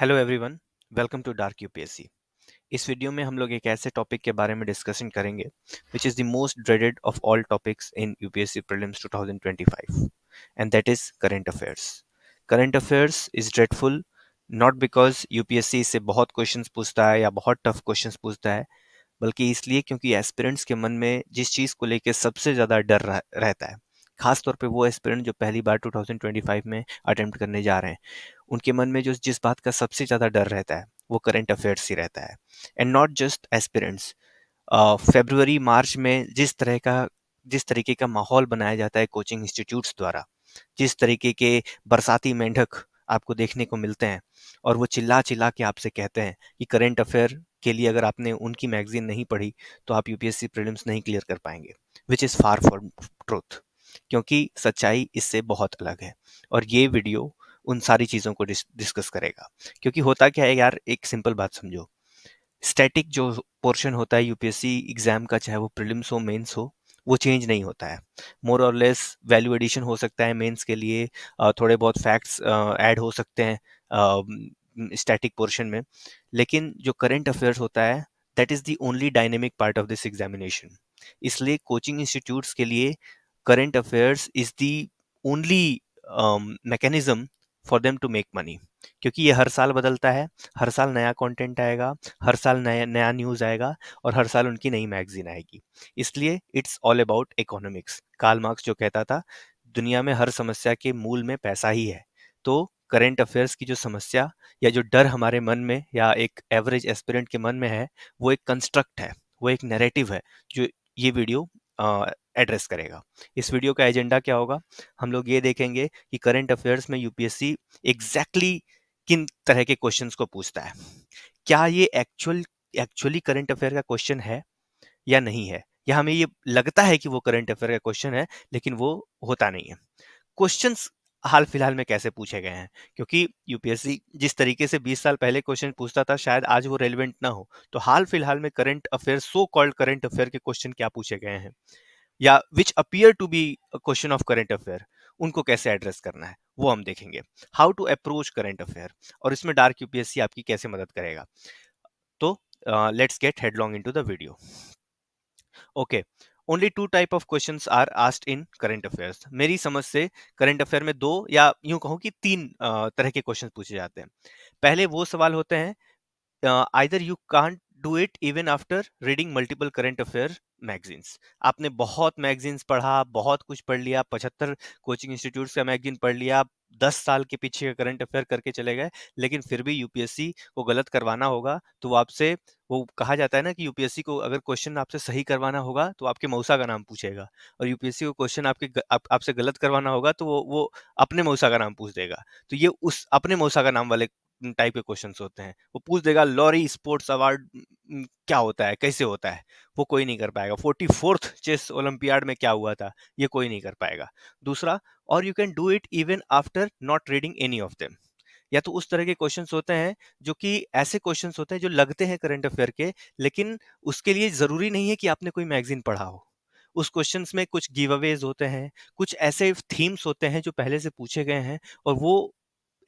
Hello everyone, welcome to dark UPSC. इस वीडियो में हम लोग एक ऐसे टॉपिक के बारे में डिस्कशन करेंगे which is the most dreaded of all topics in UPSC prelims 2025 and that is current affairs. Current affairs is dreadful not because UPSC इससे बहुत क्वेश्चंस पूछता है या बहुत टफ क्वेश्चंस पूछता है, बल्कि इसलिए क्योंकि एस्पिरेंट्स के मन में जिस चीज़ को लेकर सबसे ज़्यादा डर रहता है, खास तौर पे वो एस्पिरेंट जो पहली बार 2025 में अटेम्प्ट करने जा रहे हैं, उनके मन में जो जिस बात का सबसे ज़्यादा डर रहता है वो करंट अफेयर्स ही रहता है। एंड नॉट जस्ट एस्पिरेंट्स, फरवरी मार्च में जिस तरीके का माहौल बनाया जाता है कोचिंग इंस्टीट्यूट्स द्वारा, जिस तरीके के बरसाती मेंढक आपको देखने को मिलते हैं और वो चिल्ला चिल्ला के आपसे कहते हैं कि करंट अफेयर के लिए अगर आपने उनकी मैगजीन नहीं पढ़ी तो आप यूपीएससी प्रीलिम्स नहीं क्लियर कर पाएंगे, which is far from truth. क्योंकि सच्चाई इससे बहुत अलग है और ये वीडियो उन सारी चीज़ों को डिस्कस करेगा। क्योंकि होता क्या है यार, एक सिंपल बात समझो, स्टैटिक जो पोर्शन होता है यूपीएससी एग्जाम का, चाहे वो प्रीलिम्स हो मेंस हो, वो चेंज नहीं होता है। मोर और लेस वैल्यू एडिशन हो सकता है मेंस के लिए, थोड़े बहुत फैक्ट्स ऐड हो सकते हैं स्टैटिक पोर्शन में, लेकिन जो करंट अफेयर्स होता है that is the only dynamic part of this examination. इसलिए कोचिंग इंस्टीट्यूट्स के लिए current affairs is the only mechanism for them to make money, क्योंकि ये हर साल बदलता है, हर साल नया कंटेंट आएगा, हर साल नया नया न्यूज़ आएगा और हर साल उनकी नई मैगजीन आएगी। इसलिए it's all about economics. Karl Marx जो कहता था, दुनिया में हर समस्या के मूल में पैसा ही है। तो करंट अफेयर्स की जो समस्या या जो डर हमारे मन में या एक एवरेज एस्पिरेंट के मन में है, वो एक कंस्ट्रक्ट है, वो एक नैरेटिव है जो ये वीडियो एड्रेस करेगा। इस वीडियो का एजेंडा क्या होगा? हम लोग ये देखेंगे कि करंट अफेयर्स में यूपीएससी एग्जैक्टली किन तरह के क्वेश्चंस को पूछता है। क्या ये एक्चुअली करंट अफेयर का क्वेश्चन है या नहीं है, या हमें ये लगता है कि वो करंट अफेयर का क्वेश्चन है लेकिन वो होता नहीं है। क्वेश्चंस हाल फिलहाल में कैसे पूछे गए हैं, क्योंकि यूपीएससी जिस तरीके से 20 साल पहले क्वेश्चन पूछता था शायद आज वो रेलिवेंट ना हो। तो हाल फिलहाल में current affair, so called current affair के क्वेश्चन क्या पूछे गए हैं या which appear to be question of current affair, उनको कैसे एड्रेस करना है वो हम देखेंगे। How to approach current affair, और इसमें डार्क यूपीएससी आपकी कैसे मदद करेगा। तो let's get headlong into the video. Okay, only two type of questions are asked in current affairs. मेरी समझ से करंट अफेयर में दो या यूं कहूं कि तीन तरह के क्वेश्चन पूछे जाते हैं। पहले वो सवाल होते हैं, either you can't do it even after reading multiple current affair magazines. आपने बहुत मैगजीन्स पढ़ा, बहुत कुछ पढ़ लिया, 75 कोचिंग इंस्टीट्यूट का मैगजीन पढ़ लिया, 10 साल के पीछे का करंट अफेयर करके चले गए, लेकिन फिर भी यूपीएससी को गलत करवाना होगा तो वो आपसे, वो कहा जाता है ना कि यूपीएससी को अगर क्वेश्चन आपसे सही करवाना होगा तो आपके मौसा का नाम पूछेगा, और यूपीएससी को क्वेश्चन आपसे गलत करवाना होगा तो वो अपने मौसा का नाम पूछ देगा। तो ये उस अपने मौसा का नाम वाले टाइप के क्वेश्चंस होते हैं। वो पूछ देगा लॉरी स्पोर्ट्स अवार्ड क्या होता है, कैसे होता है, वो कोई नहीं कर पाएगा। 44th चेस ओलंपियाड में क्या हुआ था, ये कोई नहीं कर पाएगा। दूसरा, और you can do it even after not reading any of them. या तो उस तरह के क्वेश्चंस होते हैं जो कि ऐसे क्वेश्चंस होते हैं जो लगते हैं करंट अफेयर के, लेकिन उसके लिए जरूरी नहीं है कि आपने कोई मैगजीन पढ़ा हो। उस क्वेश्चंस में कुछ गिव अवेज होते हैं, कुछ ऐसे थीम्स होते हैं जो पहले से पूछे गए हैं, और वो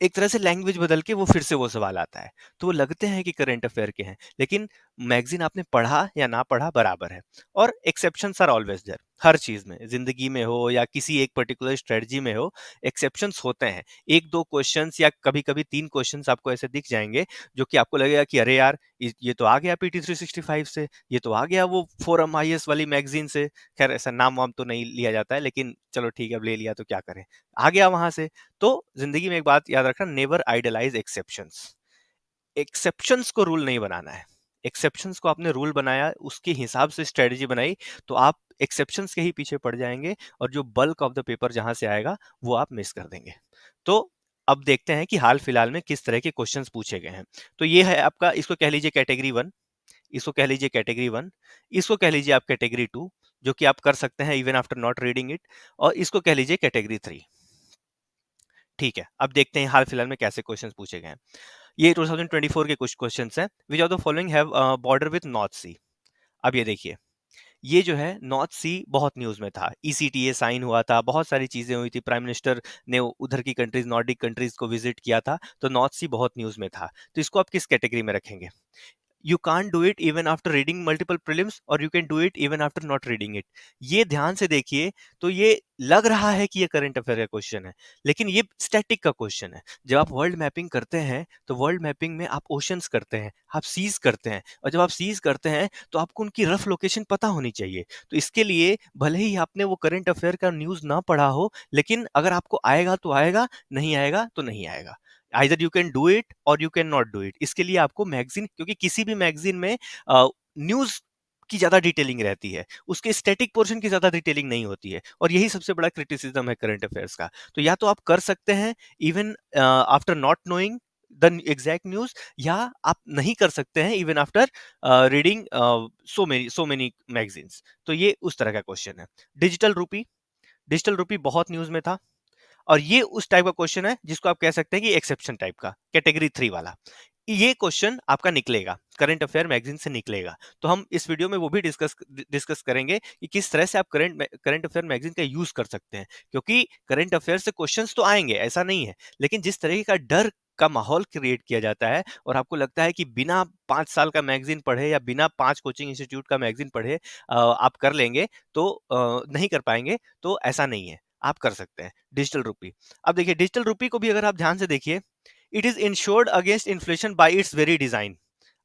एक तरह से लैंग्वेज बदल के वो फिर से वो सवाल आता है। तो वो लगते हैं कि करंट अफेयर के हैं, लेकिन मैगजीन आपने पढ़ा या ना पढ़ा बराबर है। और एक्सेप्शंस आर ऑलवेज देयर, हर चीज में, जिंदगी में हो या किसी एक पर्टिकुलर स्ट्रेटजी में हो, एक्सेप्शंस होते हैं। एक दो क्वेश्चंस या कभी कभी तीन क्वेश्चंस आपको ऐसे दिख जाएंगे जो कि आपको लगेगा कि अरे यार, ये तो आ गया पीटी 365 से, ये तो आ गया वो फोरम आईएएस वाली मैगजीन से। खैर ऐसा नाम वाम तो नहीं लिया जाता है, लेकिन चलो ठीक है, अब ले लिया तो क्या करें, आ गया वहां से। तो जिंदगी में एक बात याद रखना, नेवर आइडलाइज एक्सेप्शंस। एक्सेप्शंस को रूल नहीं बनाना है। एक्सेप्शंस को आपने रूल बनाया, उसके हिसाब से स्ट्रेटजी बनाई, तो आप एक्सेप्शंस के ही पीछे पड़ जाएंगे और जो बल्क ऑफ द पेपर जहां से आएगा वो आप मिस कर देंगे। तो अब देखते हैं कि हाल फिलहाल में किस तरह के क्वेश्चंस पूछे गए हैं। तो ये है आपका, इसको कह लीजिए कैटेगरी वन, इसको कह लीजिए कैटेगरी वन, इसको कह लीजिए आप कैटेगरी टू, जो कि आप कर सकते हैं even after not reading it, और इसको कह लीजिए कैटेगरी थ्री। ठीक है, अब देखते हैं हाल फिलहाल में कैसे क्वेश्चंस पूछे गए हैं। ये 2024 के कुछ क्वेश्चंस हैं। Which of the following have border with North Sea. अब ये देखिए, ये जो है नॉर्थ सी बहुत न्यूज में था, ईसीटीए साइन हुआ था, बहुत सारी चीजें हुई थी, प्राइम मिनिस्टर ने उधर की कंट्रीज, नॉर्डिक कंट्रीज को विजिट किया था, तो नॉर्थ सी बहुत न्यूज में था। तो इसको आप किस कैटेगरी में रखेंगे? You can't do it even after reading multiple prelims और you can do it even after not reading it. ये ध्यान से देखिए, तो ये लग रहा है कि ये करंट अफेयर का क्वेश्चन है, लेकिन ये स्टैटिक का क्वेश्चन है। जब आप वर्ल्ड मैपिंग करते हैं तो वर्ल्ड मैपिंग में आप ओशंस करते हैं, आप सीज करते हैं, और जब आप सीज करते हैं तो आपको उनकी रफ लोकेशन पता होनी चाहिए। तो इसके लिए भले ही आपने वो करंट अफेयर का न्यूज ना पढ़ा हो, लेकिन अगर आपको आएगा तो आएगा, नहीं आएगा तो नहीं आएगा। Either you can do it और you can not do it. इसके लिए आपको मैगजीन, क्योंकि किसी भी मैगजीन में न्यूज की ज्यादा डिटेलिंग रहती है, उसके स्टैटिक पोर्शन की ज्यादा डिटेलिंग नहीं होती है, और यही सबसे बड़ा क्रिटिसिज्म है करंट अफेयर्स का। तो या तो आप कर सकते हैं even after not knowing the exact news, या आप नहीं कर सकते हैं even after reading so many magazines. तो ये उस तरह का क्वेश्चन है। डिजिटल रूपी, डिजिटल रूपी बहुत न्यूज में था, और ये उस टाइप का क्वेश्चन है जिसको आप कह सकते हैं कि एक्सेप्शन टाइप का, कैटेगरी 3 वाला। ये क्वेश्चन आपका निकलेगा, करंट अफेयर मैगजीन से निकलेगा। तो हम इस वीडियो में वो भी डिस्कस करेंगे कि किस तरह से आप करंट अफेयर मैगजीन का यूज कर सकते हैं, क्योंकि करंट अफेयर से क्वेश्चंस तो आएंगे, ऐसा नहीं है, लेकिन जिस तरीके का डर का माहौल क्रिएट किया जाता है, और आपको लगता है कि बिना 5 साल का मैगजीन पढ़े या बिना 5 कोचिंग इंस्टीट्यूट का मैगजीन पढ़े आप कर लेंगे, तो नहीं कर पाएंगे। तो ऐसा नहीं है, आप कर सकते हैं। डिजिटल रूपी, अब देखिए डिजिटल रूपी को भी अगर आप ध्यान से देखिए, it is insured against inflation bye it's very design.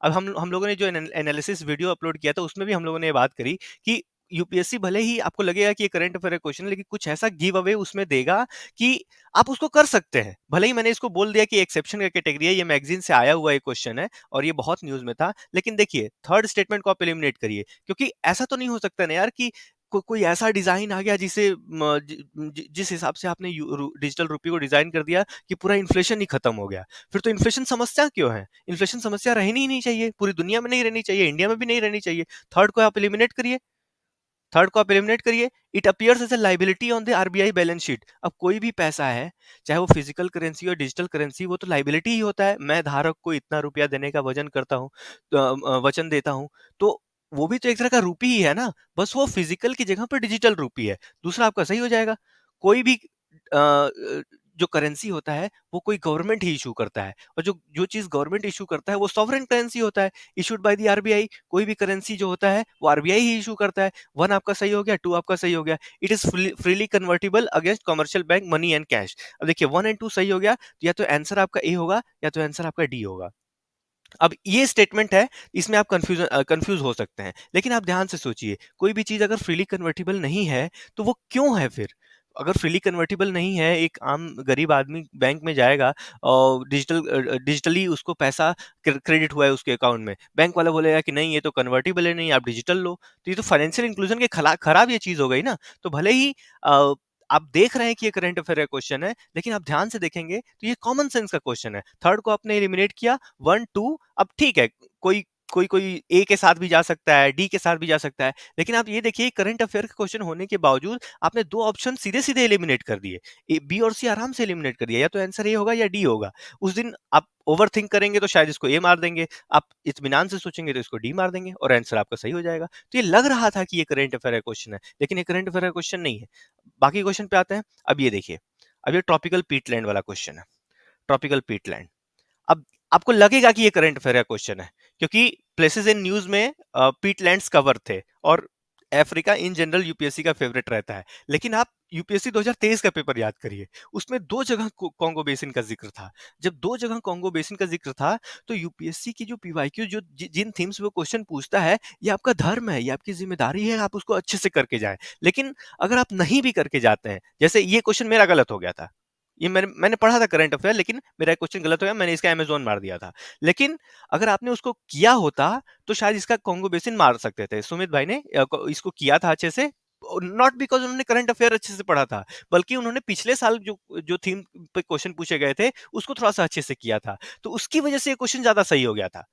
अब हम लोगों ने जो एनालिसिस वीडियो अपलोड किया था उसमें भी हम लोगों ने ये बात करी कि यूपीएससी भले ही आपको लगेगा कि ये करंट अफेयर क्वेश्चन है, लेकिन कुछ ऐसा गिव अवे उसमें देगा कि आप उसको कर सकते हैं। भले ही मैंने इसको बोल दिया कि एक्सेप्शन का कैटेगरी है, ये मैगजीन से आया हुआ एक क्वेश्चन है और ये बहुत न्यूज में था, लेकिन देखिए थर्ड स्टेटमेंट को आप एलिमिनेट करिए, क्योंकि ऐसा तो नहीं हो सकता ना यार कि कोई ऐसा डिजाइन आ गया जिसे जिस हिसाब से आपने डिजिटल रूपी को डिजाइन कर दिया कि पूरा इन्फ्लेशन ही खत्म हो गया। फिर तो इन्फ्लेशन समस्या क्यों है? इन्फ्लेशन समस्या रहनी ही नहीं चाहिए, पूरी दुनिया में नहीं रहनी चाहिए, इंडिया में भी नहीं रहनी चाहिए। थर्ड को आप एलिमिनेट करिए, थर्ड को आप एलिमिनेट करिए। It appears as a liability on the RBI balance sheet. अब कोई भी पैसा है, चाहे वो फिजिकल करेंसी और डिजिटल करेंसी, वो तो लाइबिलिटी ही होता है। मैं धारक को इतना रुपया देने का वजन करता हूँ, वचन देता हूँ, तो वो भी तो एक तरह का रूपी ही है ना, बस वो फिजिकल की जगह पर डिजिटल रूपी है, दूसरा आपका सही हो जाएगा। कोई भी जो करेंसी होता है वो कोई गवर्नमेंट ही इशू करता है, और जो जो चीज गवर्नमेंट इशू करता है वो सॉवरेन करेंसी होता है, इशूड बाय द आरबीआई। कोई भी करेंसी जो होता है वो आरबीआई ही इशू करता है। वन आपका सही हो गया, टू आपका सही हो गया। It is freely convertible against commercial bank money and cash. अब देखिए 1 एंड 2 सही हो गया, तो या तो आंसर आपका ए होगा या तो आंसर आपका डी होगा। अब ये स्टेटमेंट है, इसमें आप कंफ्यूज हो सकते हैं, लेकिन आप ध्यान से सोचिए, कोई भी चीज अगर फ्रीली कन्वर्टिबल नहीं है तो वो क्यों है फिर? अगर फ्रीली कन्वर्टिबल नहीं है, एक आम गरीब आदमी बैंक में जाएगा और डिजिटली उसको पैसा क्रेडिट हुआ है उसके अकाउंट में, बैंक वाला बोलेगा कि नहीं ये तो कन्वर्टिबल है, नहीं आप डिजिटल लो। तो ये तो फाइनेंशियल इंक्लूजन के खराब ये चीज हो गई ना। तो भले ही अ, आप देख रहे हैं कि ये करंट अफेयर का क्वेश्चन है, लेकिन आप ध्यान से देखेंगे तो ये कॉमन सेंस का क्वेश्चन है। थर्ड को आपने एलिमिनेट किया, 1 2, अब ठीक है, कोई कोई कोई ए के साथ भी जा सकता है, डी के साथ भी जा सकता है, लेकिन आप ये देखिए करंट अफेयर का क्वेश्चन होने के बावजूद आपने 2 ऑप्शन सीधे सीधे एलिमिनेट कर दिए, बी और सी आराम से एलिमिनेट कर दिया, या तो आंसर ए होगा या डी होगा। उस दिन आप ओवर थिंक करेंगे तो शायद इसको ए मार देंगे, आप इत्मीनान से सोचेंगे तो इसको डी मार देंगे, और आंसर आपका सही हो जाएगा। तो ये लग रहा था कि ये करंट अफेयर का क्वेश्चन है, लेकिन ये करंट अफेयर का क्वेश्चन नहीं है। बाकी क्वेश्चन पे आते हैं। अब ये देखिए, अब ये ट्रॉपिकल पीटलैंड वाला क्वेश्चन है। ट्रॉपिकल पीटलैंड, अब आपको लगेगा कि ये करंट अफेयर का क्वेश्चन है, क्योंकि प्लेसेस इन न्यूज में पीटलैंड्स कवर थे, और अफ्रीका इन जनरल यूपीएससी का फेवरेट रहता है। लेकिन आप यूपीएससी 2023 का पेपर याद करिए, उसमें 2 जगह कॉन्गो बेसिन का जिक्र था। जब 2 जगह कॉन्गो बेसिन का जिक्र था, तो यूपीएससी की जो पीवाईक्यू जिन थीम्स पे क्वेश्चन पूछता है, ये आपका धर्म है, ये आपकी जिम्मेदारी है, आप उसको अच्छे से करके जाएं। लेकिन अगर आप नहीं भी करके जाते हैं, जैसे ये क्वेश्चन मेरा गलत हो गया था, ये मैंने पढ़ा था करंट अफेयर, लेकिन मेरा क्वेश्चन गलत हो गया, मैंने इसका अमेजोन मार दिया था। लेकिन अगर आपने उसको किया होता तो शायद इसका कॉन्गो बेसिन मार सकते थे। सुमित भाई ने इसको किया था अच्छे से, नॉट बिकॉज उन्होंने करंट अफेयर अच्छे से पढ़ा था, बल्कि उन्होंने पिछले साल जो जो थीम पे क्वेश्चन पूछे गए थे उसको थोड़ा सा अच्छे से किया था, तो उसकी वजह से ये क्वेश्चन ज्यादा सही हो गया था।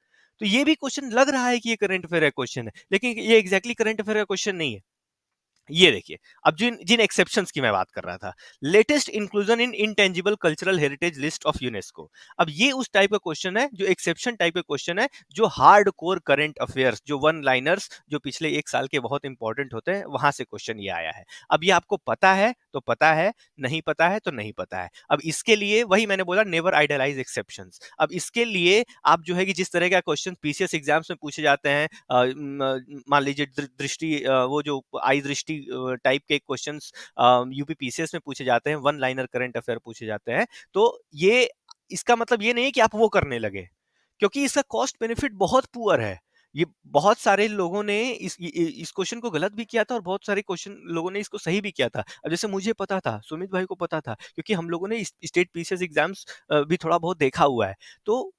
तो ये भी क्वेश्चन लग रहा है कि ये करंट अफेयर का क्वेश्चन है, लेकिन ये एग्जैक्टली करंट अफेयर का क्वेश्चन नहीं है। ये देखिए, अब जिन जिन एक्सेप्शंस की मैं बात कर रहा था, latest inclusion in intangible cultural heritage list of UNESCO. अब ये उस टाइप का क्वेश्चन है जो एक्सेप्शन टाइप का क्वेश्चन है, जो हार्ड कोर करंट अफेयर्स, जो वन लाइनर्स जो पिछले एक साल के बहुत इंपॉर्टेंट होते हैं, वहां से क्वेश्चन ये आया है। अब ये आपको पता है तो पता है, नहीं पता है तो नहीं पता है। अब इसके लिए वही मैंने बोला, नेवर आइडलाइज एक्सेप्शंस। अब इसके लिए आप जो है कि जिस तरह का क्वेश्चन पीसीएस एग्जाम्स में पूछे जाते हैं, मान लीजिए दृष्टि, वो जो आई दृष्टि टाइप के क्वेश्चंस यूपीपीसीएस में पूछे जाते हैं, वन लाइनर करंट अफेयर पूछे जाते हैं, तो ये इसका मतलब ये नहीं है कि आप वो करने लगे, क्योंकि इसका कॉस्ट बेनिफिट बहुत पुअर है। ये बहुत सारे लोगों ने इस क्वेश्चन को गलत भी किया था और बहुत सारे क्वेश्चन लोगों ने इसको सही भी किया था। अब जैसे मुझे पता था, सुमित भाई को पता था, क्योंकि हम लोगों ने स्टेट पीसीएस एग्जाम्स भी थोड़ा बहुत देखा हुआ है, तो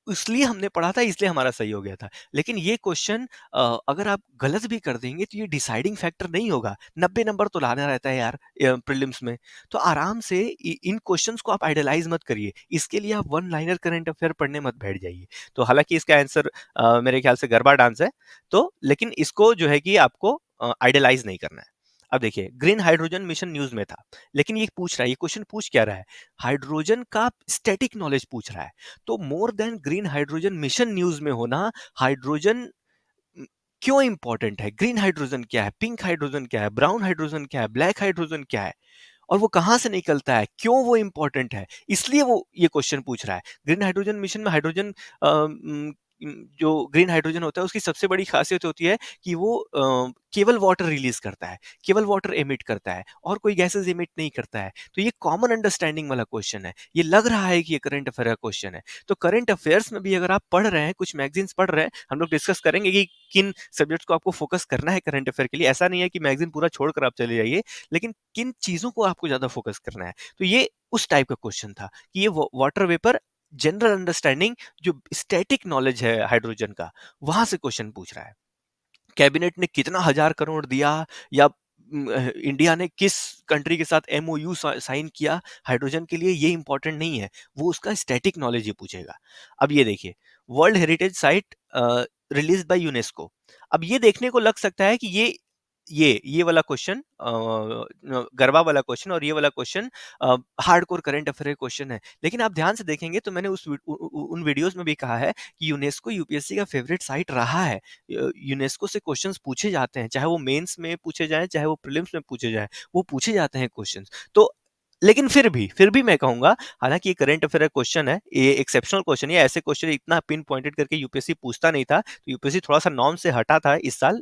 इसलिए हमने पढ़ा था, इसलिए हमारा सही हो गया था। लेकिन ये क्वेश्चन अगर आप गलत भी कर देंगे तो ये डिसाइडिंग फैक्टर नहीं होगा। 90 नंबर तो लाना रहता है यार प्रीलिम्स में। तो आराम से इन क्वेश्चंस को आप आइडियलाइज मत करिए। इसके लिए आप वन लाइनर करंट अफेयर पढ़ने मत बैठ जाइए। तो हालांकि इसका आंसर मेरे ख्याल से गरबा डांस है, तो लेकिन इसको जो है कि आपको आइडियलाइज नहीं करना है। अब देखिए, ग्रीन हाइड्रोजन मिशन न्यूज में था, लेकिन ये पूछ रहा है, ये क्वेश्चन पूछ क्या रहा है, हाइड्रोजन का स्टैटिक नॉलेज पूछ रहा है। तो more than green hydrogen mission news में होना, हाइड्रोजन क्यों इंपॉर्टेंट है, ग्रीन हाइड्रोजन क्या है, पिंक हाइड्रोजन क्या है, ब्राउन हाइड्रोजन क्या है, ब्लैक हाइड्रोजन क्या है, और वो कहाँ से निकलता है, क्यों वो इंपॉर्टेंट है, इसलिए वो ये क्वेश्चन पूछ रहा है। ग्रीन हाइड्रोजन मिशन में हाइड्रोजन, जो ग्रीन हाइड्रोजन होता है उसकी सबसे बड़ी खासियत होती है कि वो केवल वाटर रिलीज करता है, केवल वाटर एमिट करता है, और कोई गैसेस एमिट नहीं करता है। तो ये कॉमन अंडरस्टैंडिंग वाला क्वेश्चन है। ये लग रहा है कि ये करंट अफेयर का क्वेश्चन है। तो करंट अफेयर्स में भी अगर आप पढ़ रहे हैं, कुछ मैगजीन्स पढ़ रहे हैं, हम लोग डिस्कस करेंगे कि किन सब्जेक्ट्स को आपको फोकस करना है करंट अफेयर के लिए। ऐसा नहीं है कि मैगजीन पूरा छोड़कर आप चले जाइए, लेकिन किन चीजों को आपको ज्यादा फोकस करना है। तो ये उस टाइप का क्वेश्चन था कि ये वाटर वेपर जनरल अंडरस्टैंडिंग, जो स्टैटिक नॉलेज है हाइड्रोजन का, वहां से क्वेश्चन पूछ रहा है। कैबिनेट ने कितना हजार करोड़ दिया, या इंडिया ने किस कंट्री के साथ एमओयू साइन किया हाइड्रोजन के लिए, ये इंपॉर्टेंट नहीं है। वो उसका स्टैटिक नॉलेज ही पूछेगा। अब ये देखिए, world heritage site release by UNESCO. अब ये देखने को लग सकता है कि ये वाला क्वेश्चन, गरबा वाला क्वेश्चन और ये वाला question hardcore current affair question है। लेकिन आप ध्यान से देखेंगे तो मैंने उन वीडियोस में भी कहा है कि यूनेस्को यूपीएससी का फेवरेट साइट रहा है। यूनेस्को से क्वेश्चंस पूछे जाते हैं, चाहे वो मेंस में पूछे जाएं, चाहे वो प्रीलिम्स में पूछे जाएं, वो पूछे जाते हैं क्वेश्चंस। तो लेकिन फिर भी मैं कहूंगा, हालांकि ये करंट अफेयर क्वेश्चन है, ये एक्सेप्शनल क्वेश्चन है, ऐसे क्वेश्चन इतना पिन पॉइंटेड करके यूपीएससी पूछता नहीं था। तो यूपीएससी थोड़ा सा नॉर्म से हटा था इस साल,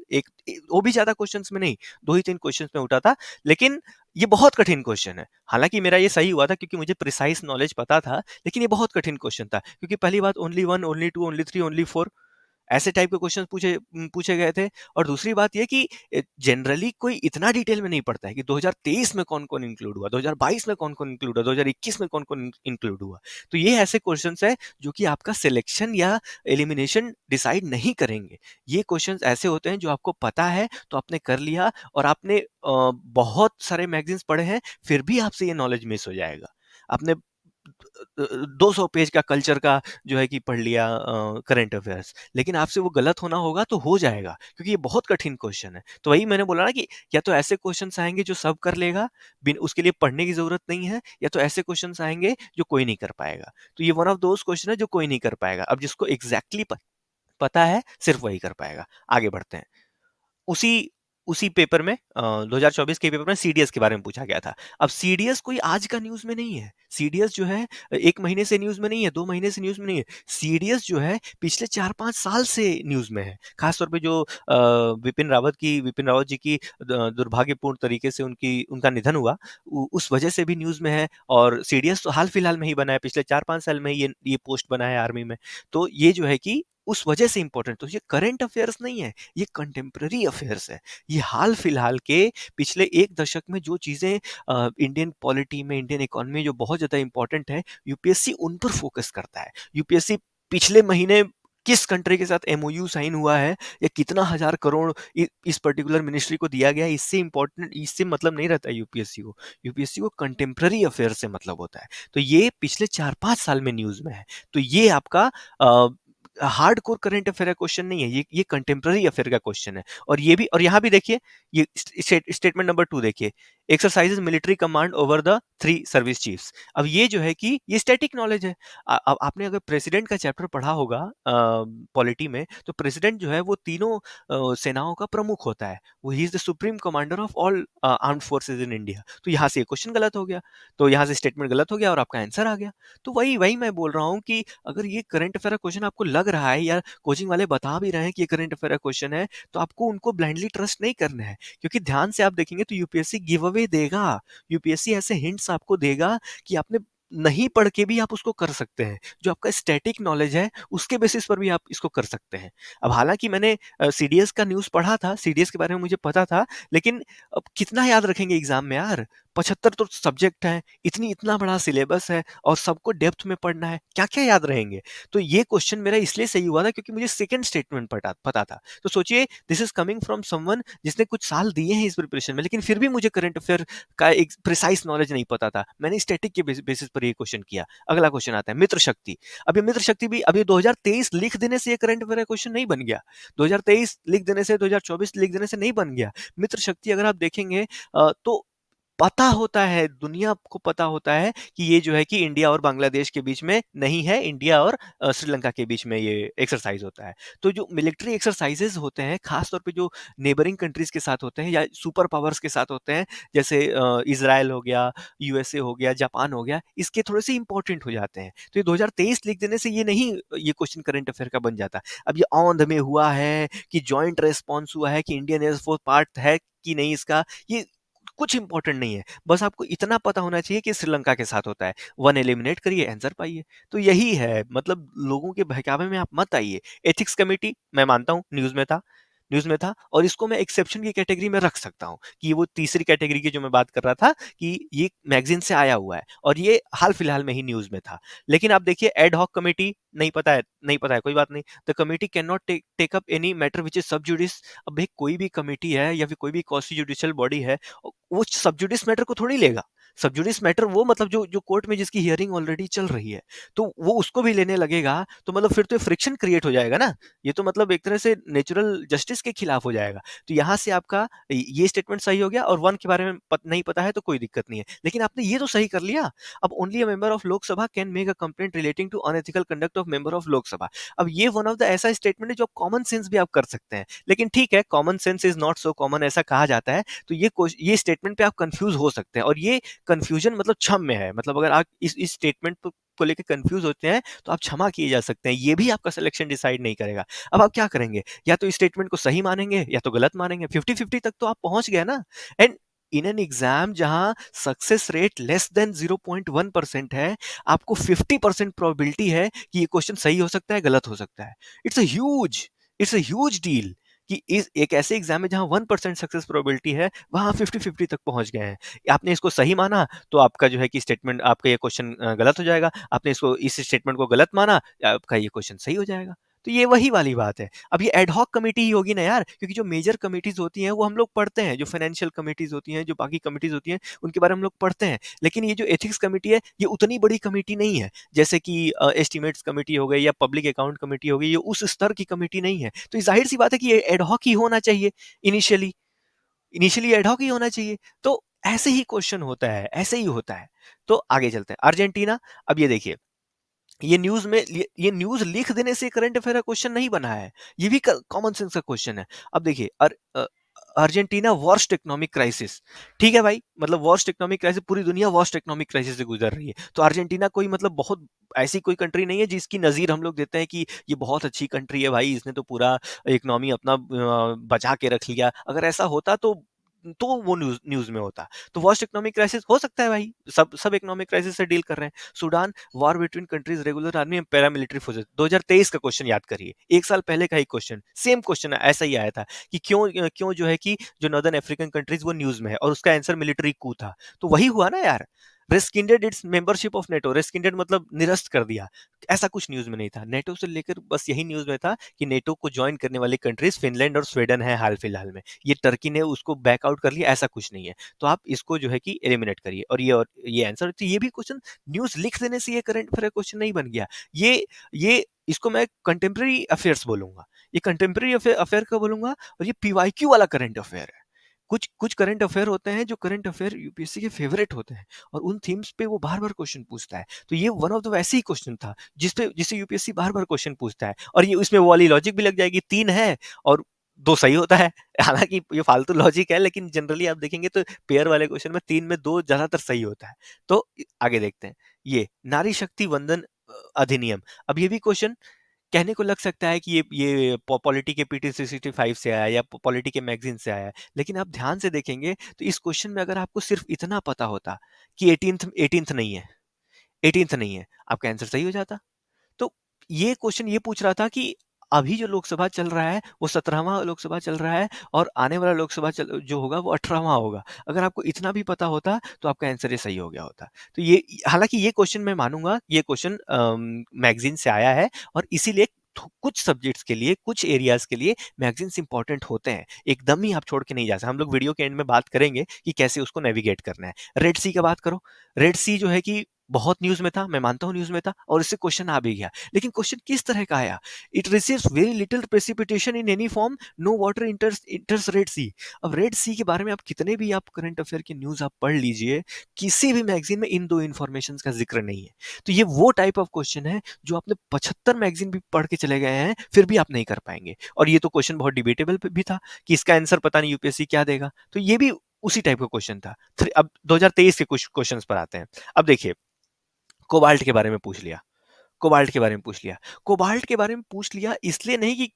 वो भी ज्यादा क्वेश्चंस में नहीं, दो ही तीन क्वेश्चंस में उठा था। लेकिन ये बहुत कठिन क्वेश्चन है। हालांकि मेरा ये सही हुआ था क्योंकि मुझे प्रिसाइज नॉलेज पता था, लेकिन ये बहुत कठिन क्वेश्चन था, क्योंकि पहली बात, only one, only two, only three, only four, ऐसे टाइप के क्वेश्चन पूछे गए थे। और दूसरी बात ये कि जनरली कोई इतना डिटेल में नहीं पढ़ता है कि 2023 में कौन कौन इंक्लूड हुआ, 2022 में कौन कौन इंक्लूड हुआ, 2021 में कौन कौन इंक्लूड हुआ। तो ये ऐसे क्वेश्चंस है जो कि आपका सिलेक्शन या एलिमिनेशन डिसाइड नहीं करेंगे। ये क्वेश्चंस ऐसे होते हैं जो आपको पता है तो आपने कर लिया, और आपने बहुत सारे मैगजीन्स पढ़े हैं, फिर भी आपसे ये नॉलेज मिस हो जाएगा। आपने 200 पेज का कल्चर का जो है कि पढ़ लिया करंट अफेयर्स, लेकिन आपसे वो गलत होना होगा तो हो जाएगा, क्योंकि ये बहुत कठिन क्वेश्चन है। तो वही मैंने बोला ना कि या तो ऐसे क्वेश्चंस आएंगे जो सब कर लेगा, बिन उसके लिए पढ़ने की जरूरत नहीं है, या तो ऐसे क्वेश्चंस आएंगे जो कोई नहीं कर पाएगा। तो ये वन ऑफ दोज क्वेश्चन है जो कोई नहीं कर पाएगा। अब जिसको एग्जैक्टली पता है, सिर्फ वही कर पाएगा। आगे बढ़ते हैं। उसी उसी पेपर में 2024 के पेपर में सीडीएस के बारे में पूछा गया था। अब सीडीएस कोई आज का न्यूज़ में नहीं है। सीडीएस जो है 1 महीने से न्यूज़ में नहीं है, 2 महीने से न्यूज़ में नहीं है। सीडीएस जो है पिछले 4-5 साल से न्यूज़ में है। खास तौर पे जो विपिन रावत जी की दुर्भाग्यपूर्ण तरीके से उनकी उनका निधन हुआ, उस वजह से भी न्यूज़ में है। और सीडीएस तो हाल-फिलहाल में ही बना है, पिछले 4-5 साल में ही ये पोस्ट बना है आर्मी में। तो ये जो है कि उस वजह से इंपॉर्टेंट, तो ये करंट अफेयर्स नहीं है, ये कंटेम्पररी अफेयर्स है। ये हाल फिलहाल के पिछले 1 दशक में जो चीजें इंडियन पॉलिटी में, इंडियन इकोनॉमी में जो बहुत ज्यादा इंपॉर्टेंट है, यूपीएससी उन पर फोकस करता है। यूपीएससी पिछले महीने किस कंट्री के साथ एमओयू साइन हुआ है, या कितना हजार करोड़ इस पर्टिकुलर मिनिस्ट्री को दिया गया है, इससे इंपॉर्टेंट, इससे मतलब नहीं रहता है यूपीएससी को। यूपीएससी को कंटेम्पररी अफेयर से मतलब होता है। तो ये पिछले 4-5 साल में न्यूज में है। तो ये आपका हार्ड कोर करंट अफेयर का क्वेश्चन नहीं है, ये कंटेम्प्ररी अफेयर का क्वेश्चन है। और ये भी, और यहाँ भी देखिए, ये स्टेटमेंट नंबर 2 देखिए, exercises military command over the 3 service chiefs. अब ये जो है कि ये स्टैटिक नॉलेज है। आपने अगर प्रेसिडेंट का चैप्टर पढ़ा होगा पॉलिटी में, तो प्रेसिडेंट जो है वो तीनों सेनाओं का प्रमुख होता है, वो he is the supreme commander of all armed forces in India. तो यहाँ से क्वेश्चन गलत हो गया, तो यहाँ से स्टेटमेंट गलत हो गया और आपका आंसर आ गया। तो वही वही मैं बोल रहा हूँ कि अगर ये करंट अफेयर का क्वेश्चन आपको लग रहा है, या कोचिंग वाले बता भी रहे हैं कि ये करंट अफेयर का क्वेश्चन है, तो आपको उनको ब्लाइंडली ट्रस्ट नहीं करना है। क्योंकि ध्यान से आप देखेंगे तो यूपीएससी गिव अवे देगा, यूपीएससी ऐसे हिंट्स आपको देगा कि आपने नहीं पढ़ के भी आप उसको कर सकते हैं। जो आपका स्टैटिक नॉलेज है उसके बेसिस पर भी आप इसको कर सकते हैं। अब हालांकि मैंने सीडीएस का न्यूज़ पढ़ा था, सीडीएस के बारे में मुझे पता था, लेकिन अब कितना याद रखेंगे एग्जाम में यार? 75 तो सब्जेक्ट हैं, इतना बड़ा सिलेबस है और सबको डेप्थ में पढ़ना है, क्या-क्या याद रहेंगे? तो ये क्वेश्चन मेरा इसलिए सही हुआ था क्योंकि मुझे सेकंड स्टेटमेंट पता था। तो सोचिए, this is coming from someone जिसने कुछ साल दिए हैं इस प्रिपरेशन में, लेकिन फिर भी मुझे करंट अफेयर का एक प्रिसाइज नॉलेज नहीं पता था। मैंने स्टैटिक के बेसिस पर ये क्वेश्चन किया। अगला क्वेश्चन आता है मित्र शक्ति। अब ये मित्र शक्ति भी, अब ये 2023 लिख देने से ये करंट अफेयर का क्वेश्चन नहीं बन गया। 2023 लिख देने से, 2024 लिख देने से नहीं बन गया। मित्र शक्ति अगर आप देखेंगे तो पता होता है, दुनिया को पता होता है कि ये जो है कि इंडिया और बांग्लादेश के बीच में नहीं है, इंडिया और श्रीलंका के बीच में ये एक्सरसाइज होता है। तो जो मिलिट्री एक्सरसाइजेज होते हैं, खास तौर पे जो नेबरिंग कंट्रीज के साथ होते हैं या सुपर पावर्स के साथ होते हैं, जैसे इजराइल हो गया, यूएसए हो गया, जापान हो गया, इसके थोड़े से इंपॉर्टेंट हो जाते हैं। तो ये 2023 लिख देने से ये नहीं, ये क्वेश्चन करंट अफेयर का बन जाता। अब ये औंध में हुआ है कि जॉइंट रेस्पॉन्स हुआ है कि इंडियन एयरफोर्स पार्ट है कि नहीं इसका, ये कुछ इंपॉर्टेंट नहीं है। बस आपको इतना पता होना चाहिए कि श्रीलंका के साथ होता है। वन एलिमिनेट करिए, आंसर पाइए। तो यही है, मतलब लोगों के बहकावे में आप मत आइए। एथिक्स कमेटी मैं मानता हूँ न्यूज़ में था और इसको मैं एक्सेप्शन की कैटेगरी में रख सकता हूँ कि वो तीसरी कैटेगरी की जो मैं बात कर रहा था कि ये मैगज़ीन से आया हुआ है और ये हाल-फिलहाल में ही न्यूज़ में था। लेकिन आप देखिए एड हॉक कमिटी, नहीं पता है, कोई बात नहीं। The committee can not take up any matter which is sub judice. अब भाई कोई भी कमेटी है या फिर कोई भी क्वासी जुडिशियल बॉडी है, वो सब जुडिस मैटर को थोड़ी लेगा। सब जुडिस मैटर वो मतलब जो जो कोर्ट में जिसकी हियरिंग ऑलरेडी चल रही है, तो वो उसको भी लेने लगेगा, तो मतलब फिर तो फ्रिक्शन क्रिएट हो जाएगा ना। ये तो मतलब एक तरह से नेचुरल जस्टिस के खिलाफ हो जाएगा। तो यहाँ से आपका ये स्टेटमेंट सही हो गया और वन के बारे में नहीं पता है तो कोई दिक्कत नहीं है। लेकिन आपने ये तो सही कर लिया। अब only a member of Lok Sabha can make a complaint relating to unethical conduct of member of Lok Sabha. अब ये वन ऑफ द ऐसा स्टेटमेंट है जो कॉमन सेंस भी आप कर सकते हैं। लेकिन ठीक है, common sense is not so common ऐसा कहा जाता है। तो ये स्टेटमेंट पे आप कंफ्यूज हो सकते हैं और ये कंफ्यूजन मतलब क्षम्य है। मतलब अगर आप इस स्टेटमेंट को लेकर कंफ्यूज होते हैं तो आप क्षमा किए जा सकते हैं। ये भी आपका सिलेक्शन डिसाइड नहीं करेगा। अब आप क्या करेंगे, या तो स्टेटमेंट को सही मानेंगे या तो गलत मानेंगे। 50-50 तक तो आप पहुंच गए ना। एंड इन एन एग्जाम जहां सक्सेस रेट लेस देन 0.1% है, आपको 50% प्रोबेबिलिटी है कि ये क्वेश्चन सही हो सकता है, गलत हो सकता है। It's a huge it's a huge deal कि इस एक ऐसे एग्जाम में जहां 1% सक्सेस प्रोबेबिलिटी है, वहां 50-50 तक पहुंच गए हैं। आपने इसको सही माना तो आपका जो है कि स्टेटमेंट, आपका ये क्वेश्चन गलत हो जाएगा। आपने इसको, इस स्टेटमेंट को गलत माना, आपका ये क्वेश्चन सही हो जाएगा। तो ये वही वाली बात है। अब ये एड हॉक कमेटी ही होगी ना यार, क्योंकि जो मेजर कमिटीज होती हैं वो हम लोग पढ़ते हैं, जो फाइनेंशियल कमिटीज होती हैं, जो बाकी कमिटीज होती हैं, उनके बारे में हम लोग पढ़ते हैं। लेकिन ये जो एथिक्स कमेटी है, ये उतनी बड़ी कमेटी नहीं है जैसे कि एस्टिमेट्स कमेटी हो गई या पब्लिक अकाउंट कमेटी हो गई। ये उस स्तर की कमेटी नहीं है। तो जाहिर सी बात है कि ये एड हॉक ही होना चाहिए। इनिशियली इनिशियली एड हॉक ही होना चाहिए। तो ऐसे ही क्वेश्चन होता है, ऐसे ही होता है। तो आगे चलते हैं, अर्जेंटीना। अब ये देखिए, ये न्यूज लिख देने से करंट अफेयर का क्वेश्चन नहीं बना है। ये भी कॉमन सेंस का क्वेश्चन है। अब देखिए, अर्जेंटीना वर्स्ट इकोनॉमिक क्राइसिस। ठीक है भाई, मतलब वर्स्ट इकोनॉमिक क्राइसिस, पूरी दुनिया वर्स्ट इकोनॉमिक क्राइसिस से गुजर रही है। तो अर्जेंटीना कोई मतलब बहुत ऐसी कोई कंट्री नहीं है जिसकी नजीर हम लोग देते हैं कि ये बहुत अच्छी कंट्री है भाई, इसने तो पूरा इकोनॉमी अपना बचा के रख लिया। अगर ऐसा होता तो वो न्यूज न्यूज में होता। तो वर्स्ट इकोनॉमिक क्राइसिस हो सकता है भाई, सब सब इकोनॉमिक क्राइसिस से डील कर रहे हैं। Sudan, war between countries, regular army and paramilitary forces. 2023 का क्वेश्चन याद करिए, एक साल पहले का ही क्वेश्चन, सेम क्वेश्चन ऐसा ही आया था कि क्यों जो है कि जो नॉर्दर्न अफ्रीकन कंट्रीज वो न्यूज में है, और उसका आंसर मिलिट्री कू था। तो वही हुआ ना यार। रेस्किंडेड इट्स मेंबरशिप ऑफ नेटो, रेस्किंडेड मतलब निरस्त कर दिया, ऐसा कुछ न्यूज में नहीं था। नेटो से लेकर बस यही न्यूज में था कि नेटो को ज्वाइन करने वाली कंट्रीज फिनलैंड और स्वीडन है हाल फिलहाल में, ये टर्की ने उसको बैकआउट कर लिया, ऐसा कुछ नहीं है। तो आप इसको जो है कि एलिमिनेट करिए, और ये आंसर। तो ये भी क्वेश्चन न्यूज लिख देने से ये करंट अफेयर क्वेश्चन नहीं बन गया। ये इसको मैं कंटेम्प्रेरी अफेयर्स बोलूंगा, ये कंटेम्प्रेरी अफेयर का बोलूंगा, और ये पीवाईक्यू वाला करंट अफेयर है। कुछ कुछ करंट अफेयर होते हैं जो करंट अफेयर यूपीएससी के फेवरेट होते हैं, और उन थीम्स पे वो बार बार क्वेश्चन पूछता है। तो ये वन ऑफ द वैसे ही क्वेश्चन था जिससे यूपीएससी बार बार क्वेश्चन पूछता है, और ये उसमें वो वाली लॉजिक भी लग जाएगी, तीन है और दो सही होता है। हालांकि ये फालतू लॉजिक है, लेकिन जनरली आप देखेंगे तो पेयर वाले क्वेश्चन में तीन में दो ज्यादातर सही होता है। तो आगे देखते हैं, ये नारी शक्ति वंदन अधिनियम। अब ये भी क्वेश्चन कहने को लग सकता है कि ये पॉलिटी के पीटी 365 से आया या पॉलिटी के मैगजीन से आया है, लेकिन आप ध्यान से देखेंगे तो इस क्वेश्चन में अगर आपको सिर्फ इतना पता होता कि 18th नहीं है, 18th नहीं है, आपका आंसर सही हो जाता। तो ये क्वेश्चन ये पूछ रहा था कि अभी जो लोकसभा चल रहा है वो 17वां लोकसभा चल रहा है, और आने वाला लोकसभा जो होगा वो 18वां होगा। अगर आपको इतना भी पता होता तो आपका आंसर ये सही हो गया होता। तो ये, हालांकि ये क्वेश्चन मैं मानूंगा, ये क्वेश्चन मैगजीन से आया है, और इसीलिए कुछ सब्जेक्ट्स के लिए, कुछ एरियाज के लिए मैगजीन्स इंपॉर्टेंट होते हैं, एकदम ही आप छोड़ के नहीं जा सकते। हम लोग वीडियो के एंड में बात करेंगे कि कैसे उसको नेविगेट करना है। रेड सी की बात करो, रेड सी जो है कि बहुत न्यूज में था, मैं मानता हूँ न्यूज में था, और इससे क्वेश्चन आ भी गया, लेकिन क्वेश्चन किस तरह का आया? It receives very little precipitation in any form, no water enters Red Sea. अब रेड सी के बारे में आप कितने भी आप करंट अफेयर की न्यूज आप पढ़ लीजिए, किसी भी मैगजीन में इन दो इन्फॉर्मेशन का जिक्र नहीं है। तो ये वो टाइप ऑफ क्वेश्चन है जो आपने 75 मैगजीन भी पढ़ के चले गए हैं फिर भी आप नहीं कर पाएंगे। और ये तो क्वेश्चन बहुत डिबेटेबल भी था कि इसका आंसर पता नहीं यूपीएससी क्या देगा, तो ये भी उसी टाइप का क्वेश्चन था। अब 2023 के कुछ क्वेश्चंस पर आते हैं। अब देखिए, कोबाल्ट के बारे में पूछ लिया, कोबाल्ट के बारे में पूछ लिया, कोबाल्ट के बारे में पूछ लिया इसलिए नहीं कि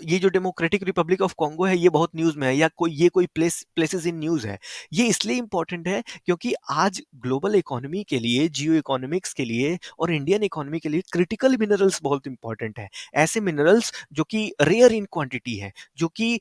ये जो डेमोक्रेटिक रिपब्लिक ऑफ कॉन्गो है ये बहुत न्यूज में है, या कोई प्लेसेस इन न्यूज है। ये इसलिए इंपॉर्टेंट है क्योंकि आज ग्लोबल इकोनॉमी के लिए, जियो इकोनॉमिक्स के लिए और इंडियन इकोनॉमी के लिए क्रिटिकल मिनरल्स बहुत इंपॉर्टेंट है। ऐसे मिनरल्स जो कि रेयर इन क्वांटिटी है, जो कि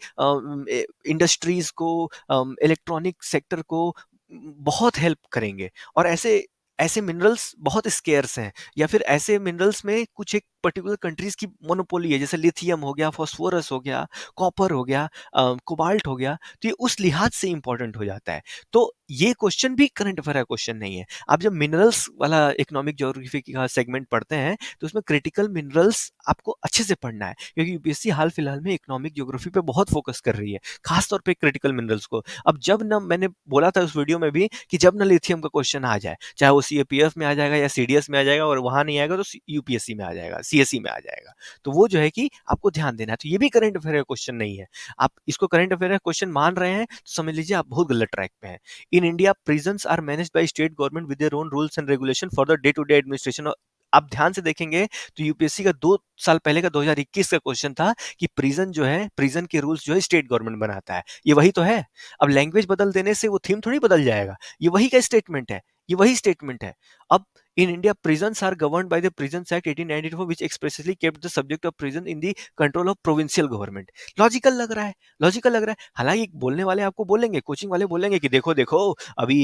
इंडस्ट्रीज को, इलेक्ट्रॉनिक सेक्टर को बहुत हेल्प करेंगे, और ऐसे ऐसे मिनरल्स बहुत स्केर्स हैं, या फिर ऐसे मिनरल्स में कुछ एक पर्टिकुलर कंट्रीज की मोनोपोली है, जैसे लिथियम हो गया, फास्फोरस हो गया, कॉपर हो गया, कोबाल्ट हो गया। तो ये उस लिहाज से इंपॉर्टेंट हो जाता है। तो ये क्वेश्चन भी करंट अफेयर का क्वेश्चन नहीं है। आप जब मिनरल्स वाला इकोनॉमिक ज्योग्राफी का सेगमेंट पढ़ते हैं तो उसमें क्रिटिकल मिनरल्स आपको अच्छे से पढ़ना है, क्योंकि यूपीएससी हाल फिलहाल में इकोनॉमिक ज्योग्राफी पे बहुत फोकस कर रही है, खासतौर पे क्रिटिकल मिनरल्स को। अब जब ना, मैंने बोला था उस वीडियो में भी कि जब ना लिथियम का क्वेश्चन आ जाए, चाहे वो सीएपीएफ में आ जाएगा या सीडीएस में आ जाएगा, और वहां नहीं आएगा तो यूपीएससी में आ जाएगा, सीएससी में आ जाएगा, तो वो जो है कि आपको ध्यान देना है। तो ये भी करंट अफेयर का क्वेश्चन नहीं है। आप इसको करंट अफेयर का क्वेश्चन मान रहे हैं तो समझ लीजिए आप बहुत गलत ट्रैक पे हैं। In India prisons are managed by state government with their own rules and regulation for the day to day administration. आप ध्यान से देखेंगे तो यूपीएससी का 2 साल पहले का 2021 का क्वेश्चन था कि प्रिजन जो है, प्रिजन के रूल्स जो है स्टेट गवर्नमेंट बनाता है। ये वही तो है। अब लैंग्वेज बदल देने से वो थीम थोड़ी बदल जाएगा, ये वही का स्टेटमेंट है, ये वही स्टेटमेंट है। अब in India prisons are governed by the Prisons Act 1894 which expressly kept the subject of prison in the control of provincial government। Logical लग रहा है, लॉजिकल लग रहा है। हालांकि बोलने वाले आपको बोलेंगे, कोचिंग वाले बोलेंगे कि देखो देखो, अभी